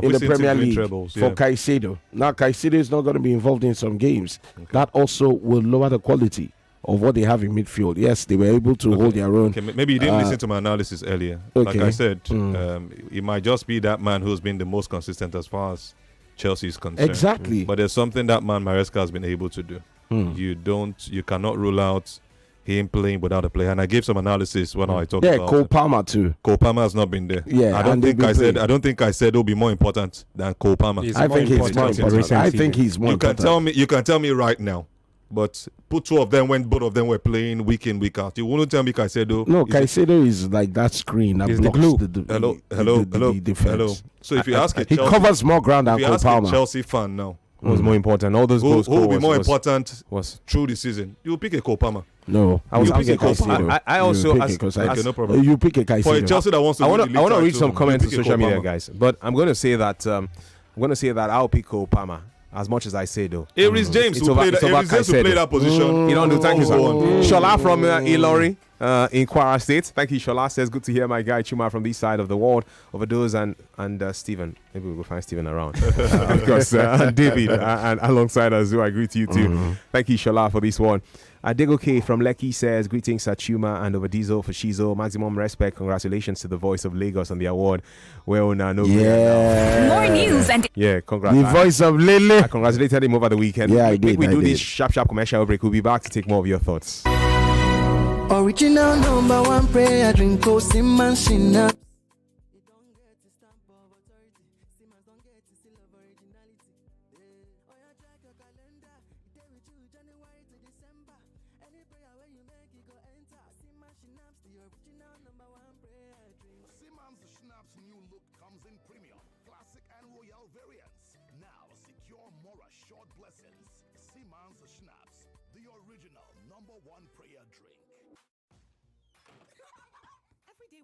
in the Premier League for Yeah. Caicedo. Now, Caicedo is not going to be involved in some games. That also will lower the quality of what they have in midfield. Yes, they were able to hold their own. Okay, maybe you didn't listen to my analysis earlier. Like I said, it might just be that man who's been the most consistent as far as Chelsea is concerned. Exactly. But there's something that man Maresca has been able to do. You cannot rule out him playing without a player. And I gave some analysis when I talked about Cole Palmer too. Cole Palmer has not been there. Yeah, I don't think I said it'll be more important than Cole Palmer. I think he's more important. I think he's more important. You can tell me right now. But put two of them when both of them were playing week in, week out. You won't tell me Caicedo. No, Caicedo is like that screen that blocks the defense. Hello. So if you ask he covers more ground than Cole Palmer. A Chelsea fan now, was more important. All those goals. Who will be more important through the season? You pick a Cole Palmer. No, I was picking Caicedo. I also no problem. You pick a Caicedo. For a Chelsea that wants to I want to read some comments on social media, guys. But I'm going to say that I'll pick Cole Palmer. As much as I say, though, Aries James will play that position. You don't do. Thank you, sir. Shola from Ilori in Kwara State. Thank you, Shola. Says good to hear my guy Chuma from this side of the world. Overdose and Stephen. Maybe we'll find Stephen around. Of course, David and alongside us, who I greet you too. Thank you, Shola, for this one. Diego K from Lekki says, greetings Achuma and Ovadizo for Shizo. Maximum respect. Congratulations to the voice of Lagos on the award. Well, now, no. More news and congrats. The voice of Lele. I congratulated him over the weekend. Yeah, I did. We do this sharp commercial break. We'll be back to take more of your thoughts. Original number one prayer drink, Simman.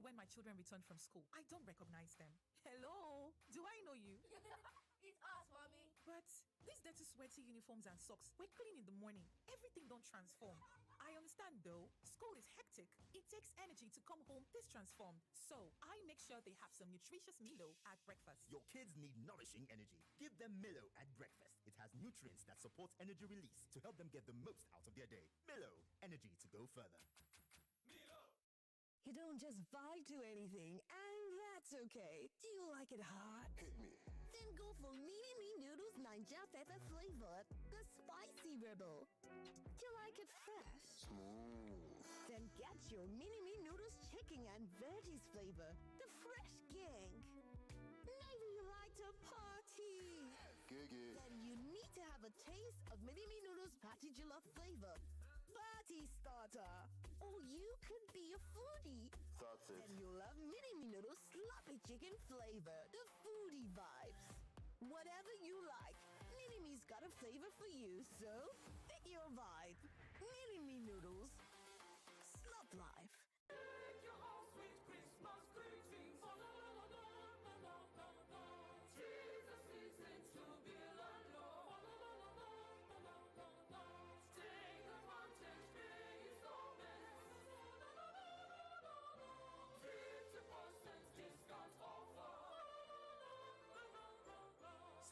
When my children return from school, I don't recognize them. Hello? Do I know you? It's us, mommy. But these dirty, sweaty uniforms and socks were clean in the morning. Everything don't transform. I understand though. School is hectic. It takes energy to come home this transformed. So I make sure they have some nutritious Milo at breakfast. Your kids need nourishing energy. Give them Milo at breakfast. It has nutrients that support energy release to help them get the most out of their day. Milo, energy to go further. You don't just vibe to anything, and that's okay. Do you like it hot? Hit me. Then go for Mini Me Noodles Ninja Pepper flavored, the spicy rebel. Do you like it fresh? Smooth. Then get your Mini Me Noodles chicken and veggies flavor, the fresh gang. Maybe you like to party. Giggy. Then you need to have a taste of Mini Me Noodles Patty Jollof flavor. Party starter. Or you could be a foodie. That's it. And you love Mini Me Noodles sloppy chicken flavor, the foodie vibes. Whatever you like, Mini Me's got a flavor for you, so pick your vibe. Mini Me Noodles. Slop life.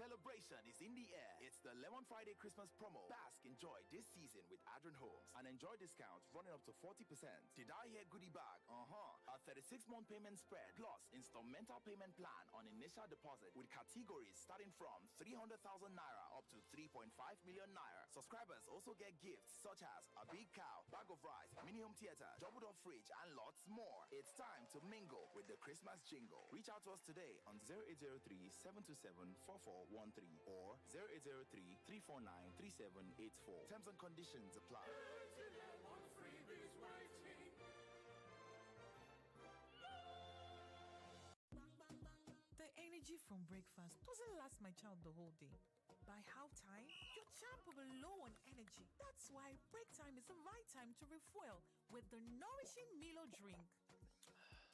Celebration is in the air. It's the Lemon Friday Christmas promo. Bask enjoy this season with Adrian Homes and enjoy discounts running up to 40%. Did I hear goodie bag? A 36-month payment spread plus instrumental payment plan on initial deposit with categories starting from 300,000 naira up to 3.5 million naira. Subscribers also get gifts such as a big cow, bag of rice, mini home theater, doubled up fridge, and lots more. It's time to mingle with the Christmas jingle. Reach out to us today on 0803 727 4413 or 0803-349-3784. Terms and conditions apply. The energy from breakfast doesn't last my child the whole day. By halftime, your champ will be low on energy. That's why break time is the right time to refuel with the nourishing Milo drink.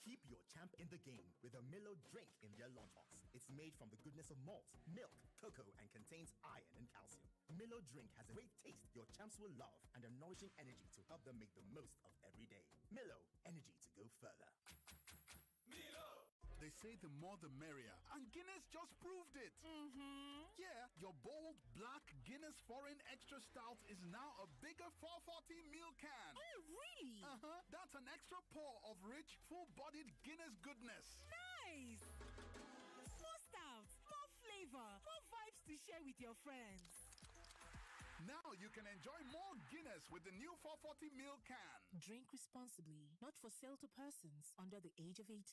Keep your champ in the game with a Milo drink in their lunchbox. It's made from the goodness of malt, milk, cocoa, and contains iron and calcium. Milo drink has a great taste your champs will love and a nourishing energy to help them make the most of every day. Milo, energy to go further. They say the more the merrier, and Guinness just proved it. Yeah, your bold black Guinness Foreign Extra Stout is now a bigger 440 ml can. Oh, really? That's an extra pour of rich, full-bodied Guinness goodness. Nice! More stout, more flavor, more vibes to share with your friends. Now you can enjoy more Guinness with the new 440 ml can. Drink responsibly, not for sale to persons under the age of 18.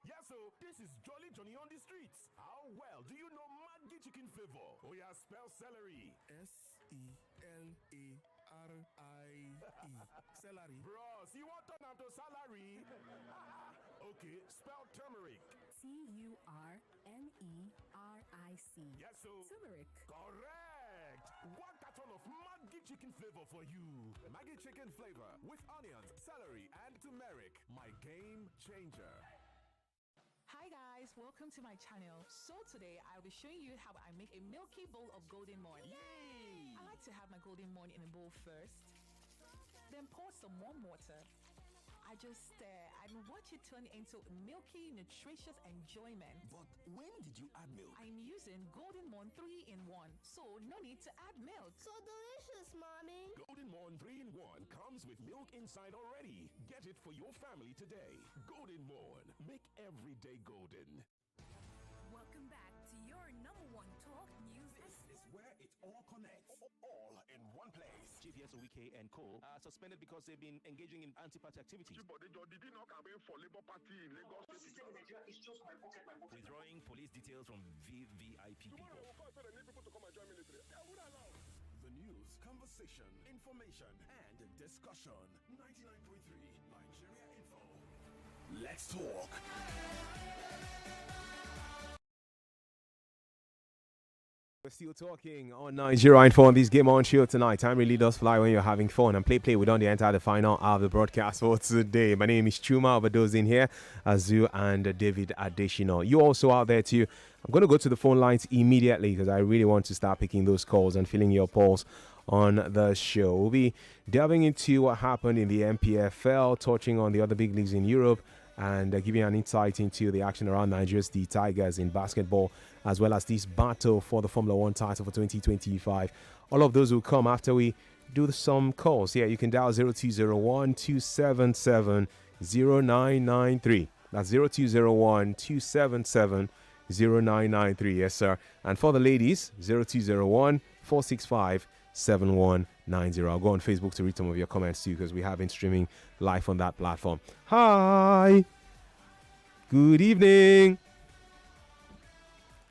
Yeah, so this is Jolly Johnny on the streets. How well do you know Maggi chicken flavor? Oh yeah, spell celery. S-E-L-A-R-I-E. Celery. Bros, you want to turn to salary? Okay, spell turmeric. Turmeric. Yes, so Turmeric. Correct. One carton of Maggi chicken flavor for you. Maggi chicken flavor with onions, celery, and turmeric. My game changer. Hi guys, welcome to my channel. So today I'll be showing you how I make a milky bowl of golden morn. Yay! I like to have my golden morn in a bowl first, then pour some warm water. I just stir and watch it turn into milky, nutritious enjoyment. But when did you add milk? I'm using Golden Morn 3-in-1, so no need to add milk. So delicious, Mommy. Golden Morn 3-in-1 comes with milk inside already. Get it for your family today. Golden Morn. Make every day golden. Welcome back to your number one talk news. This is where it all connects. All in one place. GPS Owike and Co. are suspended because they've been engaging in anti-party activities. Did he not campaign for Labour Party in Lagos? Withdrawing police details from VVIP people. The news, conversation, information, and discussion. 99.3 Nigeria Info. Let's talk. We're still talking on Nigeria Info on this Game On show tonight. Time really does fly when you're having fun. And play, we don't enter the final hour of the broadcast for today. My name is Chuma. Over those in here, Azu and David Adeshino. You also out there too. I'm going to go to the phone lines immediately because I really want to start picking those calls and filling your polls on the show. We'll be delving into what happened in the MPFL, touching on the other big leagues in Europe, and giving an insight into the action around Nigeria's the Tigers in basketball, as well as this battle for the Formula One title for 2025. All of those will come after we do some calls. Yeah, you can dial 0201-277-0993. That's 0201-277-0993. Yes, sir. And for the ladies, 0201-465-7190. I'll go on Facebook to read some of your comments too, because we have been streaming live on that platform. Hi. Good evening.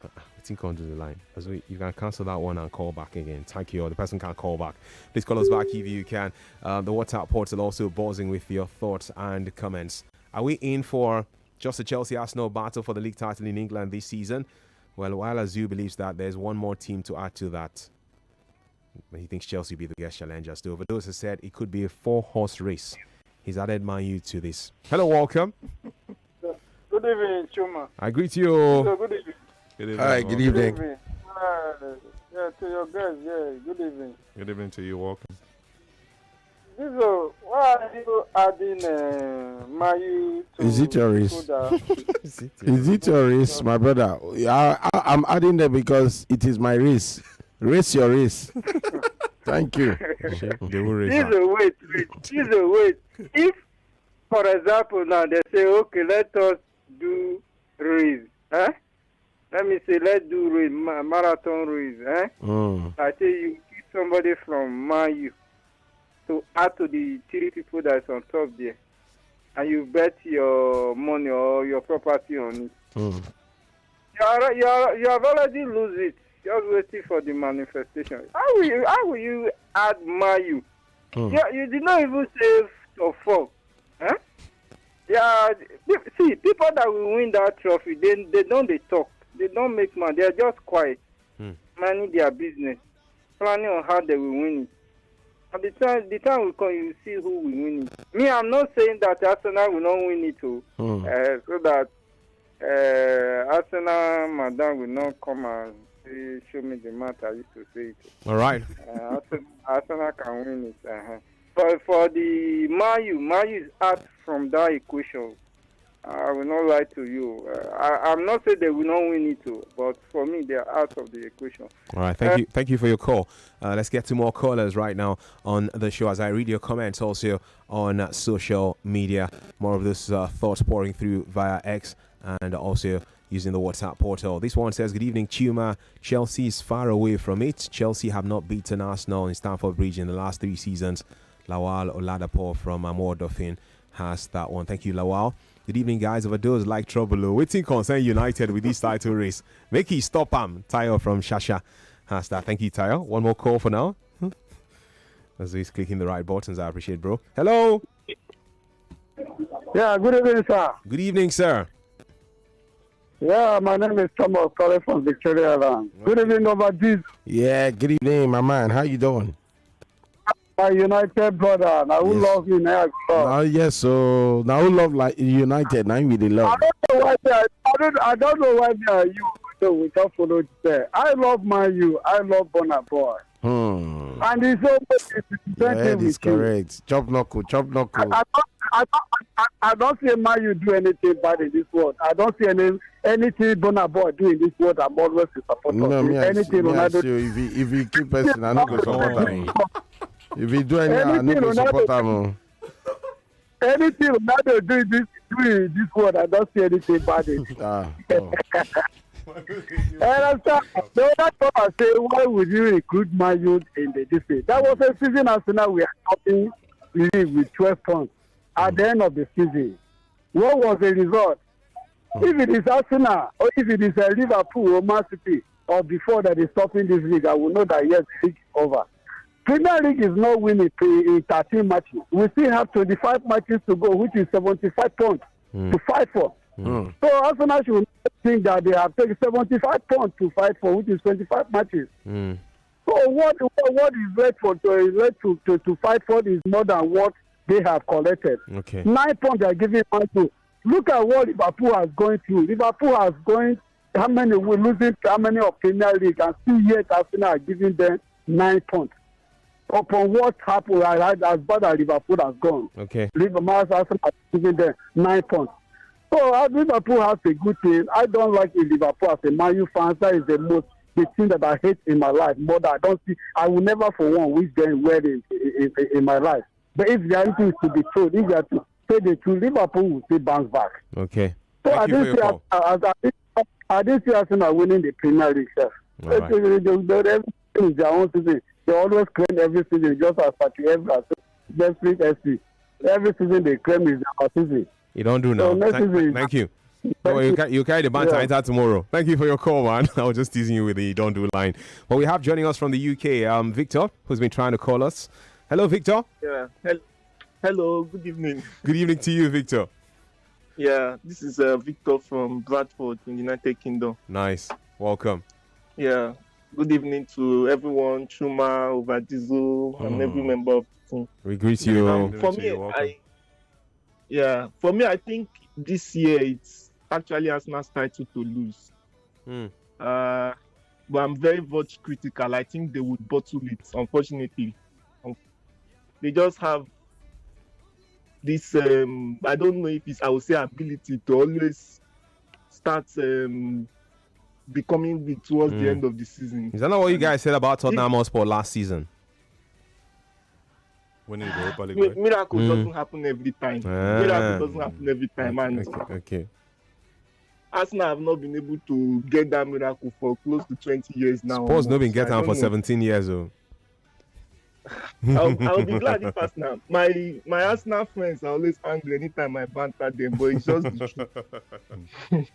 I think onto the line. You can cancel that one and call back again. Thank you. Or the person can't call back. Please call us back if you can. The WhatsApp portal also buzzing with your thoughts and comments. Are we in for just a Chelsea-Arsenal battle for the league title in England this season? Well, while Azu believes that there's one more team to add to that, he thinks Chelsea will be the guest challengers. Still, but those who said it could be a 4-horse race. He's added Man U to this. Hello, welcome. Good evening, Chuma. I greet you. Hello, good evening. Good evening. Hi, good evening. Yeah, to your guys, good evening. Good evening to you, welcome. Zizo, why are you adding Mayu to... Is it your race? Is it your race, my brother? I'm adding that because it is my race. Race your race. Thank you. Zizo, wait. If, for example, now they say, okay, let us do race. Let me say, let's do race, marathon race. I say you get somebody from Mayu to add to the 3 people that's on top there, and you bet your money or your property on it. You have already lose it. Just waiting for the manifestation. How will you add Mayu? Yeah, you did not even save top 4. Huh? Yeah, see, people that will win that trophy, they don't talk. They don't make money. They are just quiet, minding their business, planning on how they will win it. At the time will come, you will see who will win it. Me, I'm not saying that Arsenal will not win it too, so that Arsenal madam will not come and show me the match. I used to say it. All right. Arsenal can win it. But for the Mayu is out from that equation. I will not lie to you. I'm not saying they will not win it too, but for me, they are out of the equation. All right, thank you for your call. Let's get to more callers right now on the show as I read your comments also on social media. More of this thoughts pouring through via X and also using the WhatsApp portal. This one says, good evening, Chuma. Chelsea is far away from it. Chelsea have not beaten Arsenal in Stamford Bridge in the last 3 seasons. Lawal Oladapo from Amor Dauphin has that one. Thank you, Lawal. Good evening, guys. Of those like trouble, waiting concern United with this title race. Make he stop him. Tayo from Shasha has that. Thank you, Tayo. One more call for now. As he's clicking the right buttons, I appreciate, bro. Hello. Yeah, good evening, sir. Good evening, sir. Yeah, my name is Thomas, calling from Victoria Land. Good evening, Overseas. Yeah, good evening, my man. How you doing? My United brother, now who love you now? Oh yes, so now who love like United, now we love. I don't know why they are you so we can follow there. I love you. I love Bonner Boy. And it's so yeah, that is correct. Chop knuckle. I don't see you do anything bad in this world. I don't see anything Bonner Boy do in this world. I'm always a supporter. No, anything Ronaldo. If he keep person, I don't go support him. If he do anything, I don't go support him. Anything Ronaldo do in this world, I don't see anything bad in it. And the other time I say, why would you recruit Mayu in the defense? That was a season Arsenal we are topping league with 12 points at the end of the season. What was the result? If it is Arsenal or if it is Liverpool or Man City or before that is stopping this league, I will know that yes, the league is over. Premier League is not winning in 13 matches. We still have 25 matches to go, which is 75 points to fight for. So Arsenal should think that they have taken 75 points to fight for, which is 25 matches. So what is left to fight for is more than what they have collected. 9 points they are giving to. Look at what Liverpool has going through. Liverpool has going how many we're losing how many of Premier League and still yet Arsenal are giving them 9 points. Upon what happened, as bad as Liverpool has gone. Liverpool has given them 9 points. So Liverpool has a good team. I don't like Liverpool as a Man U fan. That is the thing that I hate in my life. More than I don't see. I will never for one wish them well in my life. But if there are things to be told, if they are to say the truth, Liverpool will still bounce back. Okay. So I didn't see Arsenal winning the Premier League. Everything is their own season. They always claim every season, just as every season they claim is their season. You don't do now. Thank you. You carry the banter enter tomorrow. Thank you for your call, man. I was just teasing you with the don't do line. But we have joining us from the UK, Victor, who's been trying to call us. Hello, Victor. Yeah. Hello. Good evening. Good evening to you, Victor. Yeah, this is Victor from Bradford in the United Kingdom. Nice. Welcome. Yeah. Good evening to everyone, Chuma, Ovadizo, and every member of the team. We greet you. For me, I think this year it's actually Arsenal's title to lose. But I'm very much critical. I think they would bottle it, unfortunately. They just have this, I don't know if it's, I would say, ability to always start becoming weak towards the end of the season. Is that not what you guys said about Tottenham Hotspur last season? Winning the Europa League. Miracle doesn't happen every time. Miracle doesn't happen every time. Okay. Arsenal have not been able to get that miracle for close to 20 years now. Spurs not been getting for 17 years though. I'll be glad if Arsenal. My Arsenal friends are always angry anytime I banter them, but it's just the truth.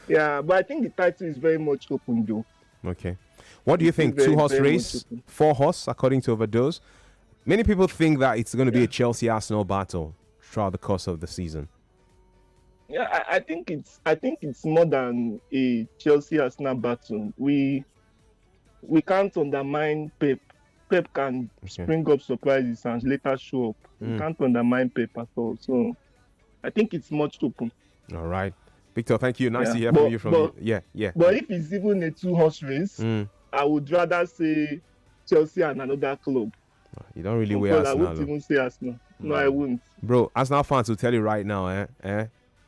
Yeah, but I think the title is very much open, though. Okay. What do you think? Very, 2-horse very race, much open. 4-horse, according to Overdose. Many people think that it's going to be a Chelsea-Arsenal battle throughout the course of the season. Yeah, I think it's more than a Chelsea Arsenal battle. We can't undermine Pep. Pep can spring up surprises and later show up. We can't undermine Pep at all. So I think it's much open. All right. Victor, thank you. Nice to hear from you. Yeah. But if it's even a 2-horse race, I would rather say Chelsea and another club. You don't really wear Arsenal. I wouldn't even say Arsenal. No, I wouldn't. Bro, Arsenal fans will tell you right now,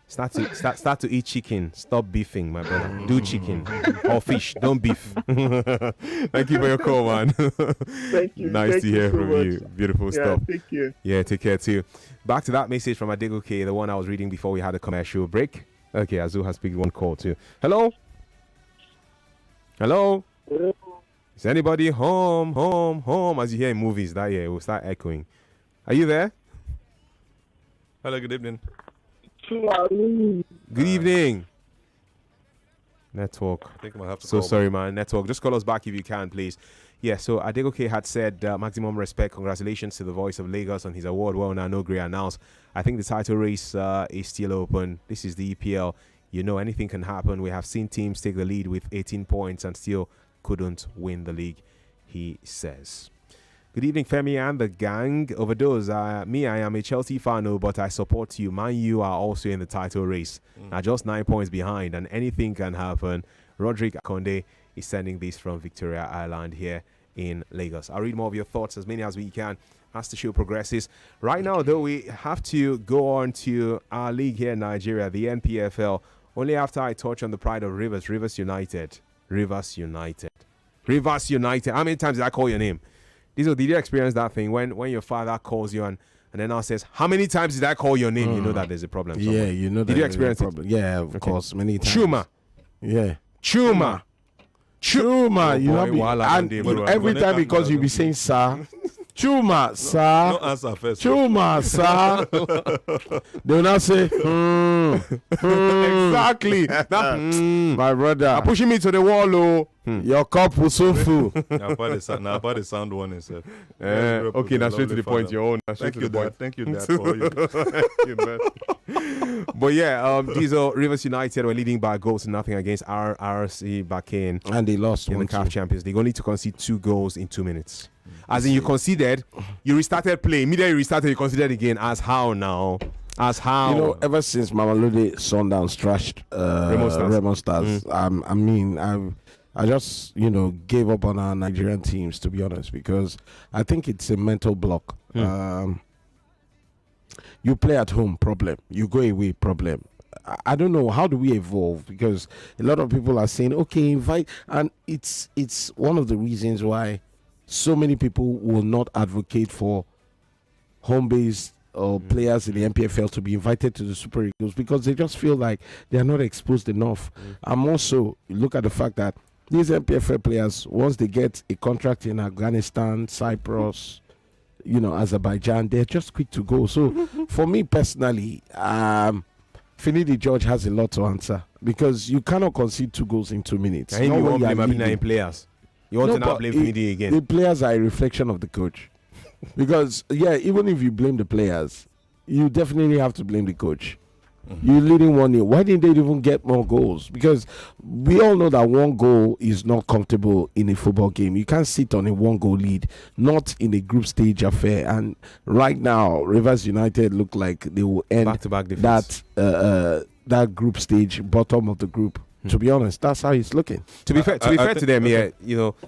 start to eat chicken. Stop beefing, my brother. Do chicken or fish. Don't beef. Thank you for your call, man. Thank you. Nice to hear from much. you. Beautiful stuff. Take care. Yeah, take care too. Back to that message from Adego K, the one I was reading before we had a commercial break. Okay, Azu has picked one call too. Hello? Is anybody home? As you hear in movies, that it will start echoing. Are you there? Hello, good evening. Good evening. Network. I think I might have to So call sorry, man. Network. Just call us back if you can, please. Yeah, so Adegoke had said, maximum respect, congratulations to the voice of Lagos on his award. Well, now, no great announced. I think the title race is still open. This is the EPL. You know, anything can happen. We have seen teams take the lead with 18 points and still couldn't win the league, he says. Good evening, Femi and the gang. Overdose. I am a Chelsea fan, but I support you. Man, you are also in the title race. Now just 9 points behind, and anything can happen. Roderick Akonde is sending this from Victoria Island here in Lagos. I'll read more of your thoughts, as many as we can, as the show progresses. Right now, though, we have to go on to our league here in Nigeria, the NPFL. Only after I touch on the pride of Rivers United. Rivers United. How many times did I call your name? Did you experience that thing when your father calls you and then now says, how many times did I call your name? You know that there's a problem somewhere. Yeah, you know that. Did you experience it? Yeah, of course, many times. Chuma. Yeah. Chuma. You know, and every time because you be saying, sir. Chuma, sir. No answer first. Chuma, sir. They will not say, Exactly. My brother. You're pushing me to the wall, oh. Your cup was so full. Now about the sound one itself. Okay, now straight to the point. Your own. Thank you, Dad. Thank you, Dad. For you. Thank you, man. But yeah, these are Rivers United were leading by goals to nothing against RRC Bakane. And they lost in the CAF Champions League. Only to concede 2 goals in 2 minutes. As in, you conceded, you restarted play. Immediately you restarted, you conceded again. As how now? As how? You know, ever since Mamelodi Sundowns trashed Remo Stars, I just, gave up on our Nigerian teams, to be honest, because I think it's a mental block. You play at home, problem. You go away, problem. I don't know, how do we evolve? Because a lot of people are saying, okay, invite, and it's one of the reasons why so many people will not advocate for home-based players in the MPFL to be invited to the Super Eagles, because they just feel like they are not exposed enough. And also, look at the fact that these MPFL players, once they get a contract in Afghanistan, Cyprus, Azerbaijan, they're just quick to go. So, for me personally, Finidi George has a lot to answer, because you cannot concede 2 goals in 2 minutes. And you won't blame Abina players. You want to now blame Finidi again. The players are a reflection of the coach. Because, even if you blame the players, you definitely have to blame the coach. You're leading 1-0. Why didn't they even get more goals? Because we all know that 1 goal is not comfortable in a football game. You can't sit on a 1-goal lead, not in a group stage affair. And right now, Rivers United look like they will end back-to-back that group stage, bottom of the group. To be honest, that's how it's looking. To be fair to them,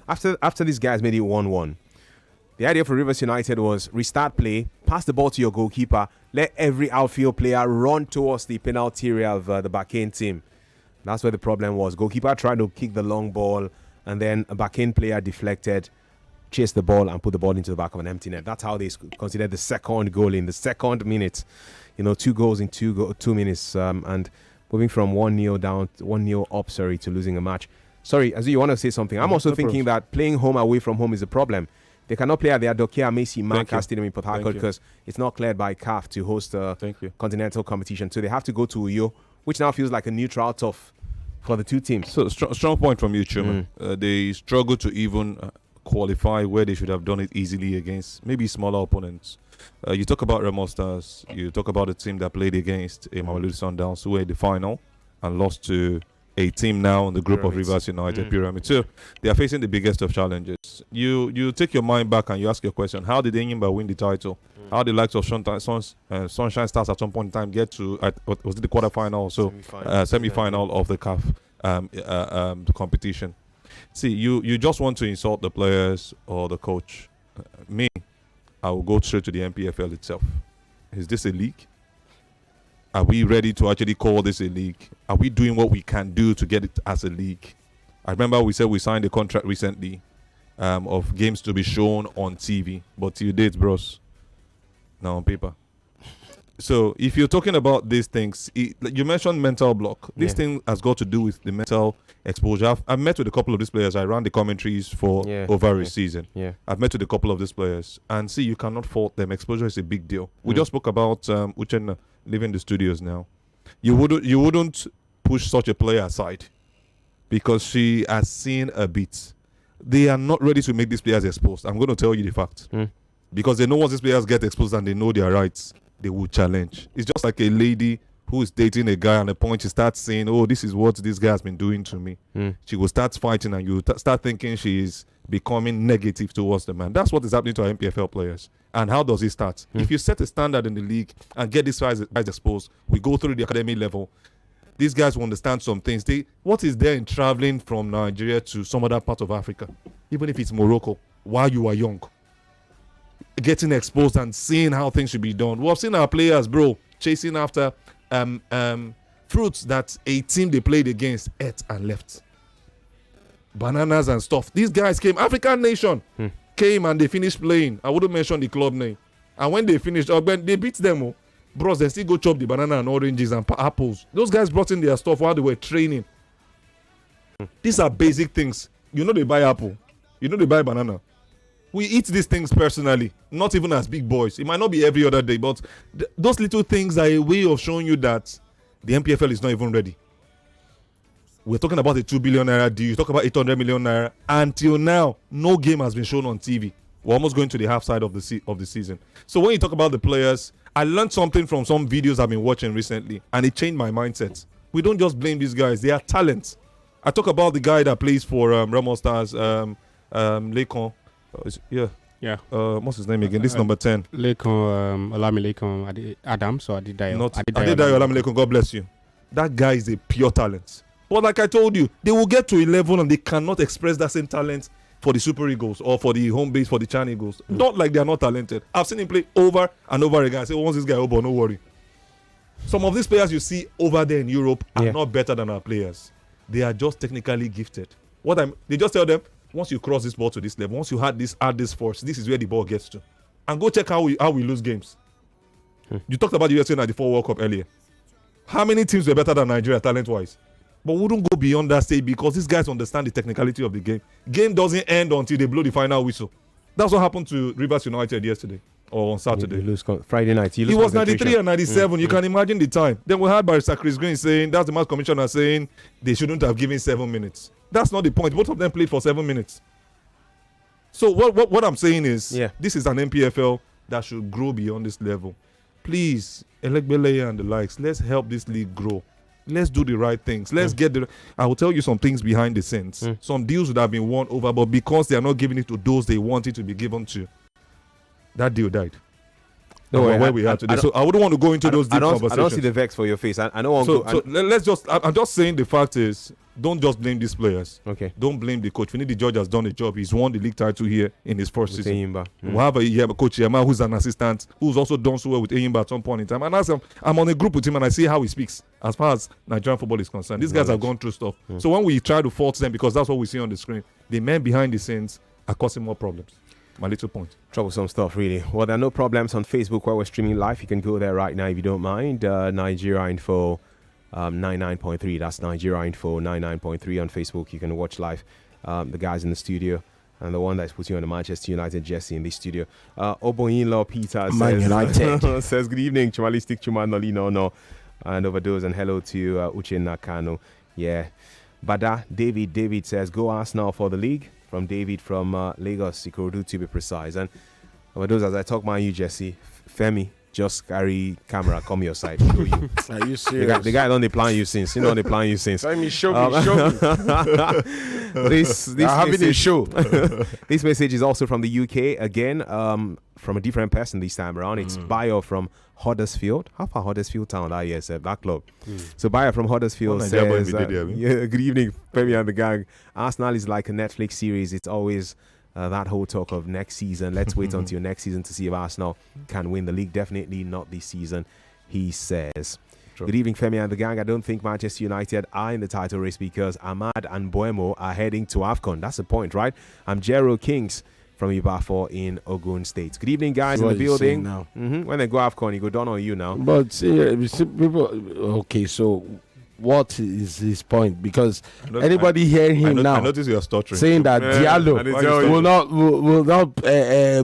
after these guys made it 1-1, the idea for Rivers United was restart play, pass the ball to your goalkeeper, let every outfield player run towards the penalty area of the Bakane team. That's where the problem was. Goalkeeper tried to kick the long ball, and then a Bakane player deflected, chased the ball, and put the ball into the back of an empty net. That's how they considered the second goal in the second minute. 2 goals in 2 minutes, and moving from 1-0 down, 1-0 up, to losing a match. Sorry, Azu, you want to say something? I'm also thinking that playing home away from home is a problem. They cannot play at the Adokia Macy Marca Stadium in Port Harcourt because it's not cleared by CAF to host a continental competition. So they have to go to Uyo, which now feels like a neutral turf. for the two teams. So strong point from you, Chuma. They struggle to even qualify where they should have done it easily against maybe smaller opponents. You talk about Remo Stars. You talk about a team that played against Mamelodi Sundowns, who were in the final and lost to a team now in the group Pyramids. of Rivers United, Pyramid. So they are facing the biggest of challenges. You take your mind back and you ask your question: how did Enyimba win the title? How did the likes of Sunshine Stars at some point in time get to was it the quarterfinal or so semi-final of the CAF competition? See, you just want to insult the players or the coach. Me, I will go straight to the MPFL itself. Is this a league? Are we ready to actually call this a league? Are we doing what we can do to get it as a league? I remember we said we signed a contract recently of games to be shown on TV, but till date, bros, now on paper. So if you're talking about these things, you mentioned mental block. This thing has got to do with the mental exposure. I've met with a couple of these players. I ran the commentaries for over a season. I've met with a couple of these players. And see, you cannot fault them. Exposure is a big deal. We just spoke about Uchenna leaving the studios now. You wouldn't push such a player aside because she has seen a bit. They are not ready to make these players exposed. I'm going to tell you the fact. Because they know once these players get exposed and they know their rights, they will challenge. It's just like a lady who is dating a guy, and at the point she starts saying, oh, this is what this guy has been doing to me. She will start fighting, and you start thinking she is becoming negative towards the man. That's what is happening to our MPFL players. And how does it start? If you set a standard in the league and get these guys exposed, we go through the academy level. These guys will understand some things. What is there in traveling from Nigeria to some other part of Africa, even if it's Morocco, while you are young? Getting exposed and seeing how things should be done. We have seen our players, bro, chasing after fruits that a team they played against ate and left. Bananas and stuff. These guys came, African nation, came and they finished playing. I wouldn't mention the club name. And when they finished, they beat them. Bros, they still go chop the banana and oranges and apples. Those guys brought in their stuff while they were training. These are basic things. You know they buy apple. You know they buy banana. We eat these things personally, not even as big boys. It might not be every other day, but those little things are a way of showing you that the MPFL is not even ready. We're talking about a 2 billion naira deal. You talk about 800 million naira. Until now, no game has been shown on TV. We're almost going to the half side of the season. So when you talk about the players, I learned something from some videos I've been watching recently, and it changed my mindset. We don't just blame these guys. They are talents. I talk about the guy that plays for Remo Stars, Lekon. What's his name again? This is number 10. Lekon, Olamilekan Adams or Adedayo. Adedayo Olamilekan, God bless you. That guy is a pure talent. But like I told you, they will get to a level and they cannot express that same talent for the Super Eagles or for the home base for the Chan Eagles. Not like they are not talented. I've seen him play over and over again. I say, once this guy over, no worry. Some of these players you see over there in Europe are not better than our players. They are just technically gifted. They just tell them, once you cross this ball to this level, once you add this force, this is where the ball gets to. And go check how we lose games. You talked about the USA 94 World Cup earlier. How many teams were better than Nigeria talent-wise? But we wouldn't go beyond that stage because these guys understand the technicality of the game. Game doesn't end until they blow the final whistle. That's what happened to Rivers United yesterday or on Saturday. You lose Friday night. It was 93 and 97. You can imagine the time. Then we had Barrister Chris Green saying, that's the match commissioner saying they shouldn't have given 7 minutes. That's not the point. Both of them played for 7 minutes. So what I'm saying is, this is an MPFL that should grow beyond this level. Please, Elegbeleye and the likes, let's help this league grow. Let's do the right things. Let's I will tell you some things behind the scenes. Some deals would have been won over, but because they are not giving it to those they want it to be given to, that deal died. No, where we are today. So I wouldn't want to go into those deep conversations. I don't see the vex for your face. I don't want to. Let's just. I'm just saying the fact is, don't just blame these players. Okay. Don't blame the coach. The George has done a job. He's won the league title here in his first season. We have a coach Yama who's an assistant who's also done so well with Eyimba at some point in time. And as I'm on a group with him and I see how he speaks as far as Nigerian football is concerned. These guys have gone through stuff. So when we try to fault them because that's what we see on the screen, the men behind the scenes are causing more problems. My little point. Troublesome stuff, really. Well, there are no problems on Facebook where we're streaming live. You can go there right now if you don't mind. Nigeria Info 99.3. That's Nigeria Info 99.3 on Facebook. You can watch live the guys in the studio and the one that's putting on the Manchester United jersey in the studio. Oboyinlo Peter says, good evening, Chumalistic Chumanoli no. And overdose and hello to Uchenna Kanu. Yeah. Bada David says, go Arsenal for the league. From David from Lagos, Ikorodu to be precise. And for those, as I talk my you, Jesse, Femi, just carry camera, come your side. Show you. Are you serious? The guy don't they plan you since. You know they plan you since. Femi, show me. This having a message, show. This message is also from the UK again, from a different person this time around. It's Bayo from Huddersfield. How far Huddersfield town that year, sir? That club. So Bayo from Huddersfield says, yeah, good evening, Femi and the gang. Arsenal is like a Netflix series. It's always that whole talk of next season. Let's wait until next season to see if Arsenal can win the league. Definitely not this season, he says. True. Good evening, Femi and the gang. I don't think Manchester United are in the title race because Ahmad and Boemo are heading to AFCON. That's the point, right? I'm Jero Kings from Ibafo in Ogun State. Good evening, guys, in the building. Now. When they go AFCON, you go down on you now. But see, people, okay, so what is his point? Because anybody hearing him now, I notice you are stuttering, saying that Diallo will not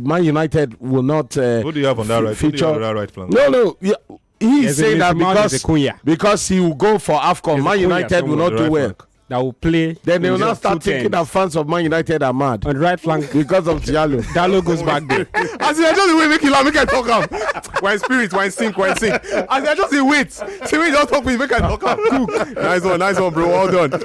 Man United will not. Who do you have on that right? Feature? Who do you have on that right flank? No. Yeah, he's saying that because he will go for AFCON, Man United will not do well. That will play. Then they will not start thinking that fans of Man United are mad on the right flank because of Diallo. Diallo goes back there. As I just wait, make I talk up. When spirit, when sing. As I just wait. See me just talk, make I talk up. Nice one, bro. Well done.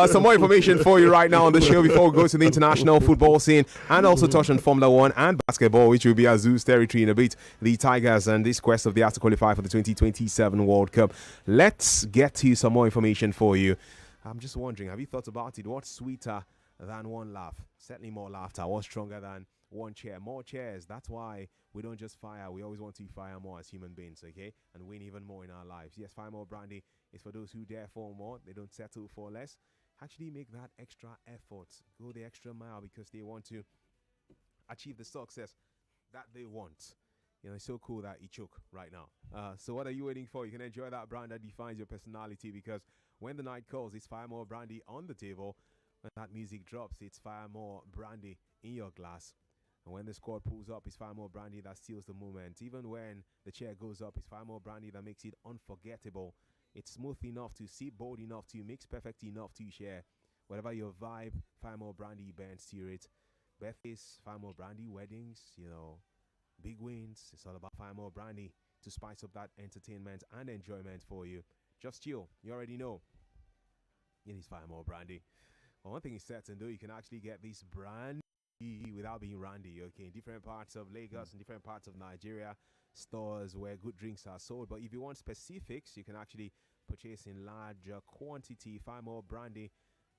Some more information for you right now on the show before we go to the international football scene and also touch on Formula 1 and basketball, which will be Azu's territory in a bit. The Tigers and this quest of the have to qualify for the 2027 World Cup. Let's get to some more information for you. I'm just wondering, have you thought about it? What's sweeter than one laugh? Certainly more laughter. What's stronger than one chair? More chairs. That's why we don't just fire. We always want to fire more as human beings, okay? And win even more in our lives. Yes, Fire More Brandy is for those who dare for more. They don't settle for less. Actually make that extra effort. Go the extra mile because they want to achieve the success that they want. You know, it's so cool that you choke right now. So what are you waiting for? You can enjoy that brand that defines your personality because when the night calls, it's Fire More Brandy on the table. When that music drops, it's Fire More Brandy in your glass. And when the squad pulls up, it's Fire More Brandy that steals the moment. Even when the chair goes up, it's Fire More Brandy that makes it unforgettable. It's smooth enough to see, bold enough to mix, perfect enough to share. Whatever your vibe, Fire More Brandy events, hear it. Birthdays, Fire More Brandy, weddings, you know, big wins. It's all about Fire More Brandy to spice up that entertainment and enjoyment for you. Just chill. You already know. It is Fire More Brandy. Well, one thing is certain, though, you can actually get this brandy without being randy, okay? In different parts of Lagos and different parts of Nigeria, stores where good drinks are sold. But if you want specifics, you can actually purchase in larger quantity. Fire More Brandy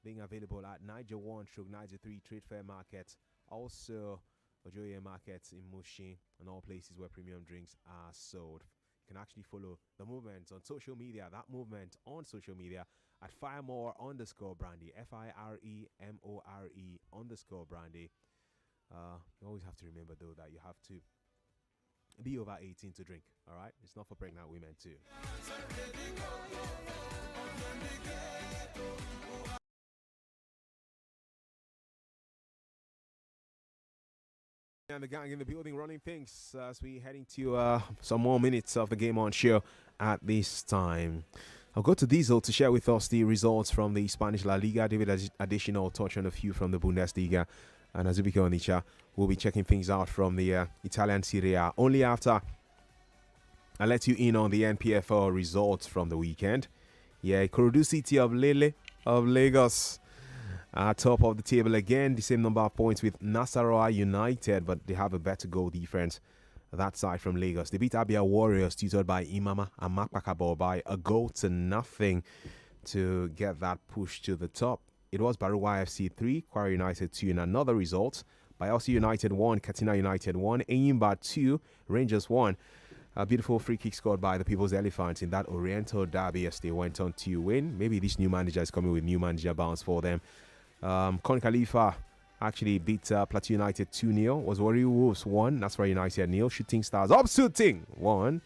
being available at Niger 1 / Niger 3 Trade Fair Market. Also, Ojoye Markets in Mushin and all places where premium drinks are sold. You can actually follow the movement on social media, that movement on social media at firemore_brandy, FIREMORE_brandy. You always have to remember, though, that you have to be over 18 to drink, all right? It's not for pregnant women, too. And the gang in the building running things as we heading to some more minutes of the game on show at this time. I'll go to Diesel to share with us the results from the Spanish La Liga. David additional touch on a few from the Bundesliga. And Azubike Onicha will be checking things out from the Italian Serie A. Only after I let you in on the NPFL results from the weekend. Yeah, Ikorodu City of Lele of Lagos top of the table again, the same number of points with Nasarawa United, but they have a better goal difference that side from Lagos. They beat Abia Warriors, tutored by Imama and Makpakabo by 1-0 to get that push to the top. It was Baruwa FC 3, Kwara United 2 in another result. Bayelsa United 1, Katina United 1, Enyimba 2, Rangers 1. A beautiful free kick scored by the People's Elephants in that Oriental derby as they went on to win. Maybe this new manager is coming with new manager bounce for them. Con Khalifa actually beat Plateau United 2-0. Was Warrior Wolves 1, Nasarawa United 0. Shooting Stars up shooting 1.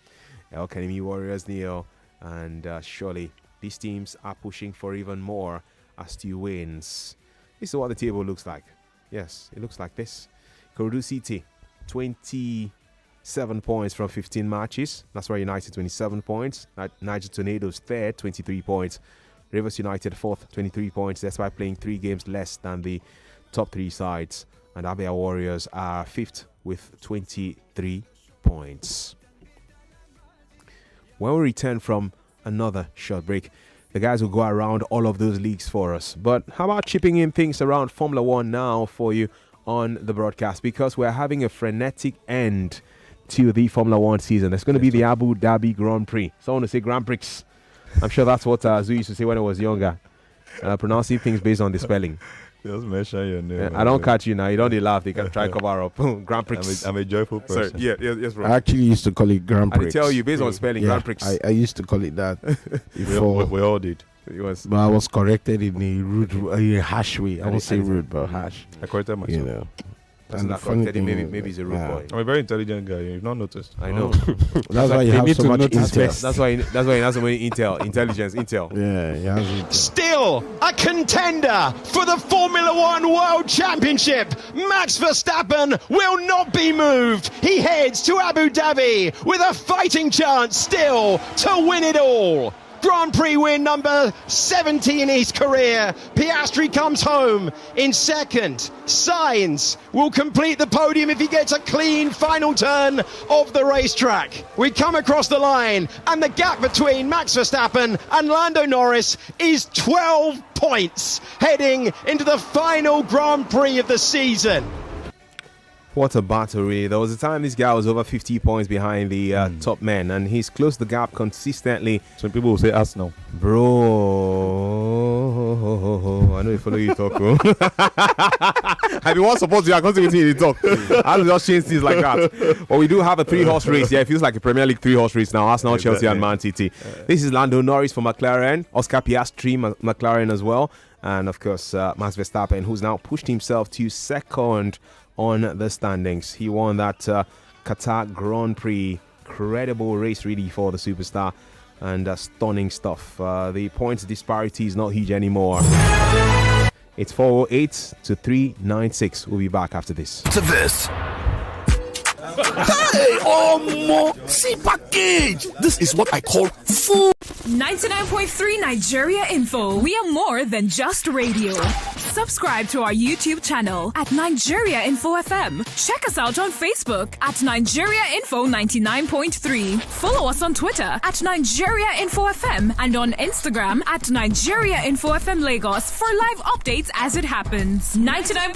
El Kanemi Warriors 0. And surely these teams are pushing for even more as 2 wins. This is what the table looks like. Yes, it looks like this. Ikorodu City 27 points from 15 matches. Nasarawa United 27 points. Niger Tornadoes third, 23 points Rivers United fourth, 23 points, despite playing 3 games less than the top 3 sides. And Abia Warriors are fifth with 23 points. When we return from another short break, the guys will go around all of those leagues for us. But how about chipping in things around Formula One now for you on the broadcast? Because we're having a frenetic end to the Formula One season. There's going to be the Abu Dhabi Grand Prix. Someone to say Grand Prix. I'm sure that's what Zui used to say when I was younger. Pronouncing things based on the spelling. Just mention your name. I don't catch you now. You don't laugh. They can try cover up. Grand Prix. I'm a joyful person. Sorry. Yes, bro. I actually used to call it Grand Prix. I tell you, based on spelling, Grand Prix. I used to call it that before. We all did. But I was corrected in a rude, harsh way. I won't say rude, but harsh. I corrected myself. You know. And that maybe he's a rude boy. I'm a very intelligent guy. You've not noticed. I know. That's why you have so much intel. That's why he has so many intelligence. Yeah, he has intel. Still a contender for the Formula One World Championship. Max Verstappen will not be moved. He heads to Abu Dhabi with a fighting chance still to win it all. Grand Prix win number 70 in his career. Piastri comes home in second. Sainz will complete the podium if he gets a clean final turn of the racetrack. We come across the line and the gap between Max Verstappen and Lando Norris is 12 points heading into the final Grand Prix of the season. What a battle, really. There was a time this guy was over 50 points behind the top men, and he's closed the gap consistently. Some people will say Arsenal. Bro, I know you follow you talk, bro. I mean, what support you are constantly in the talk. I don't just change things like that. But we do have a 3-horse race. Yeah, it feels like a Premier League 3-horse race now. Arsenal, Chelsea, and Man City. This is Lando Norris for McLaren, Oscar Piastri, McLaren as well, and of course, Max Verstappen, who's now pushed himself to second on the standings. He won that Qatar Grand Prix. Credible race really for the superstar, and stunning stuff. The points disparity is not huge anymore. It's 408 to 396. We'll be back after this. To this. Hey, Omo! See package! This is what I call food. 99.3 Nigeria Info. We are more than just radio. Subscribe to our YouTube channel at Nigeria Info FM. Check us out on Facebook at Nigeria Info 99.3. Follow us on Twitter at Nigeria Info FM and on Instagram at Nigeria Info FM Lagos for live updates as it happens. 99.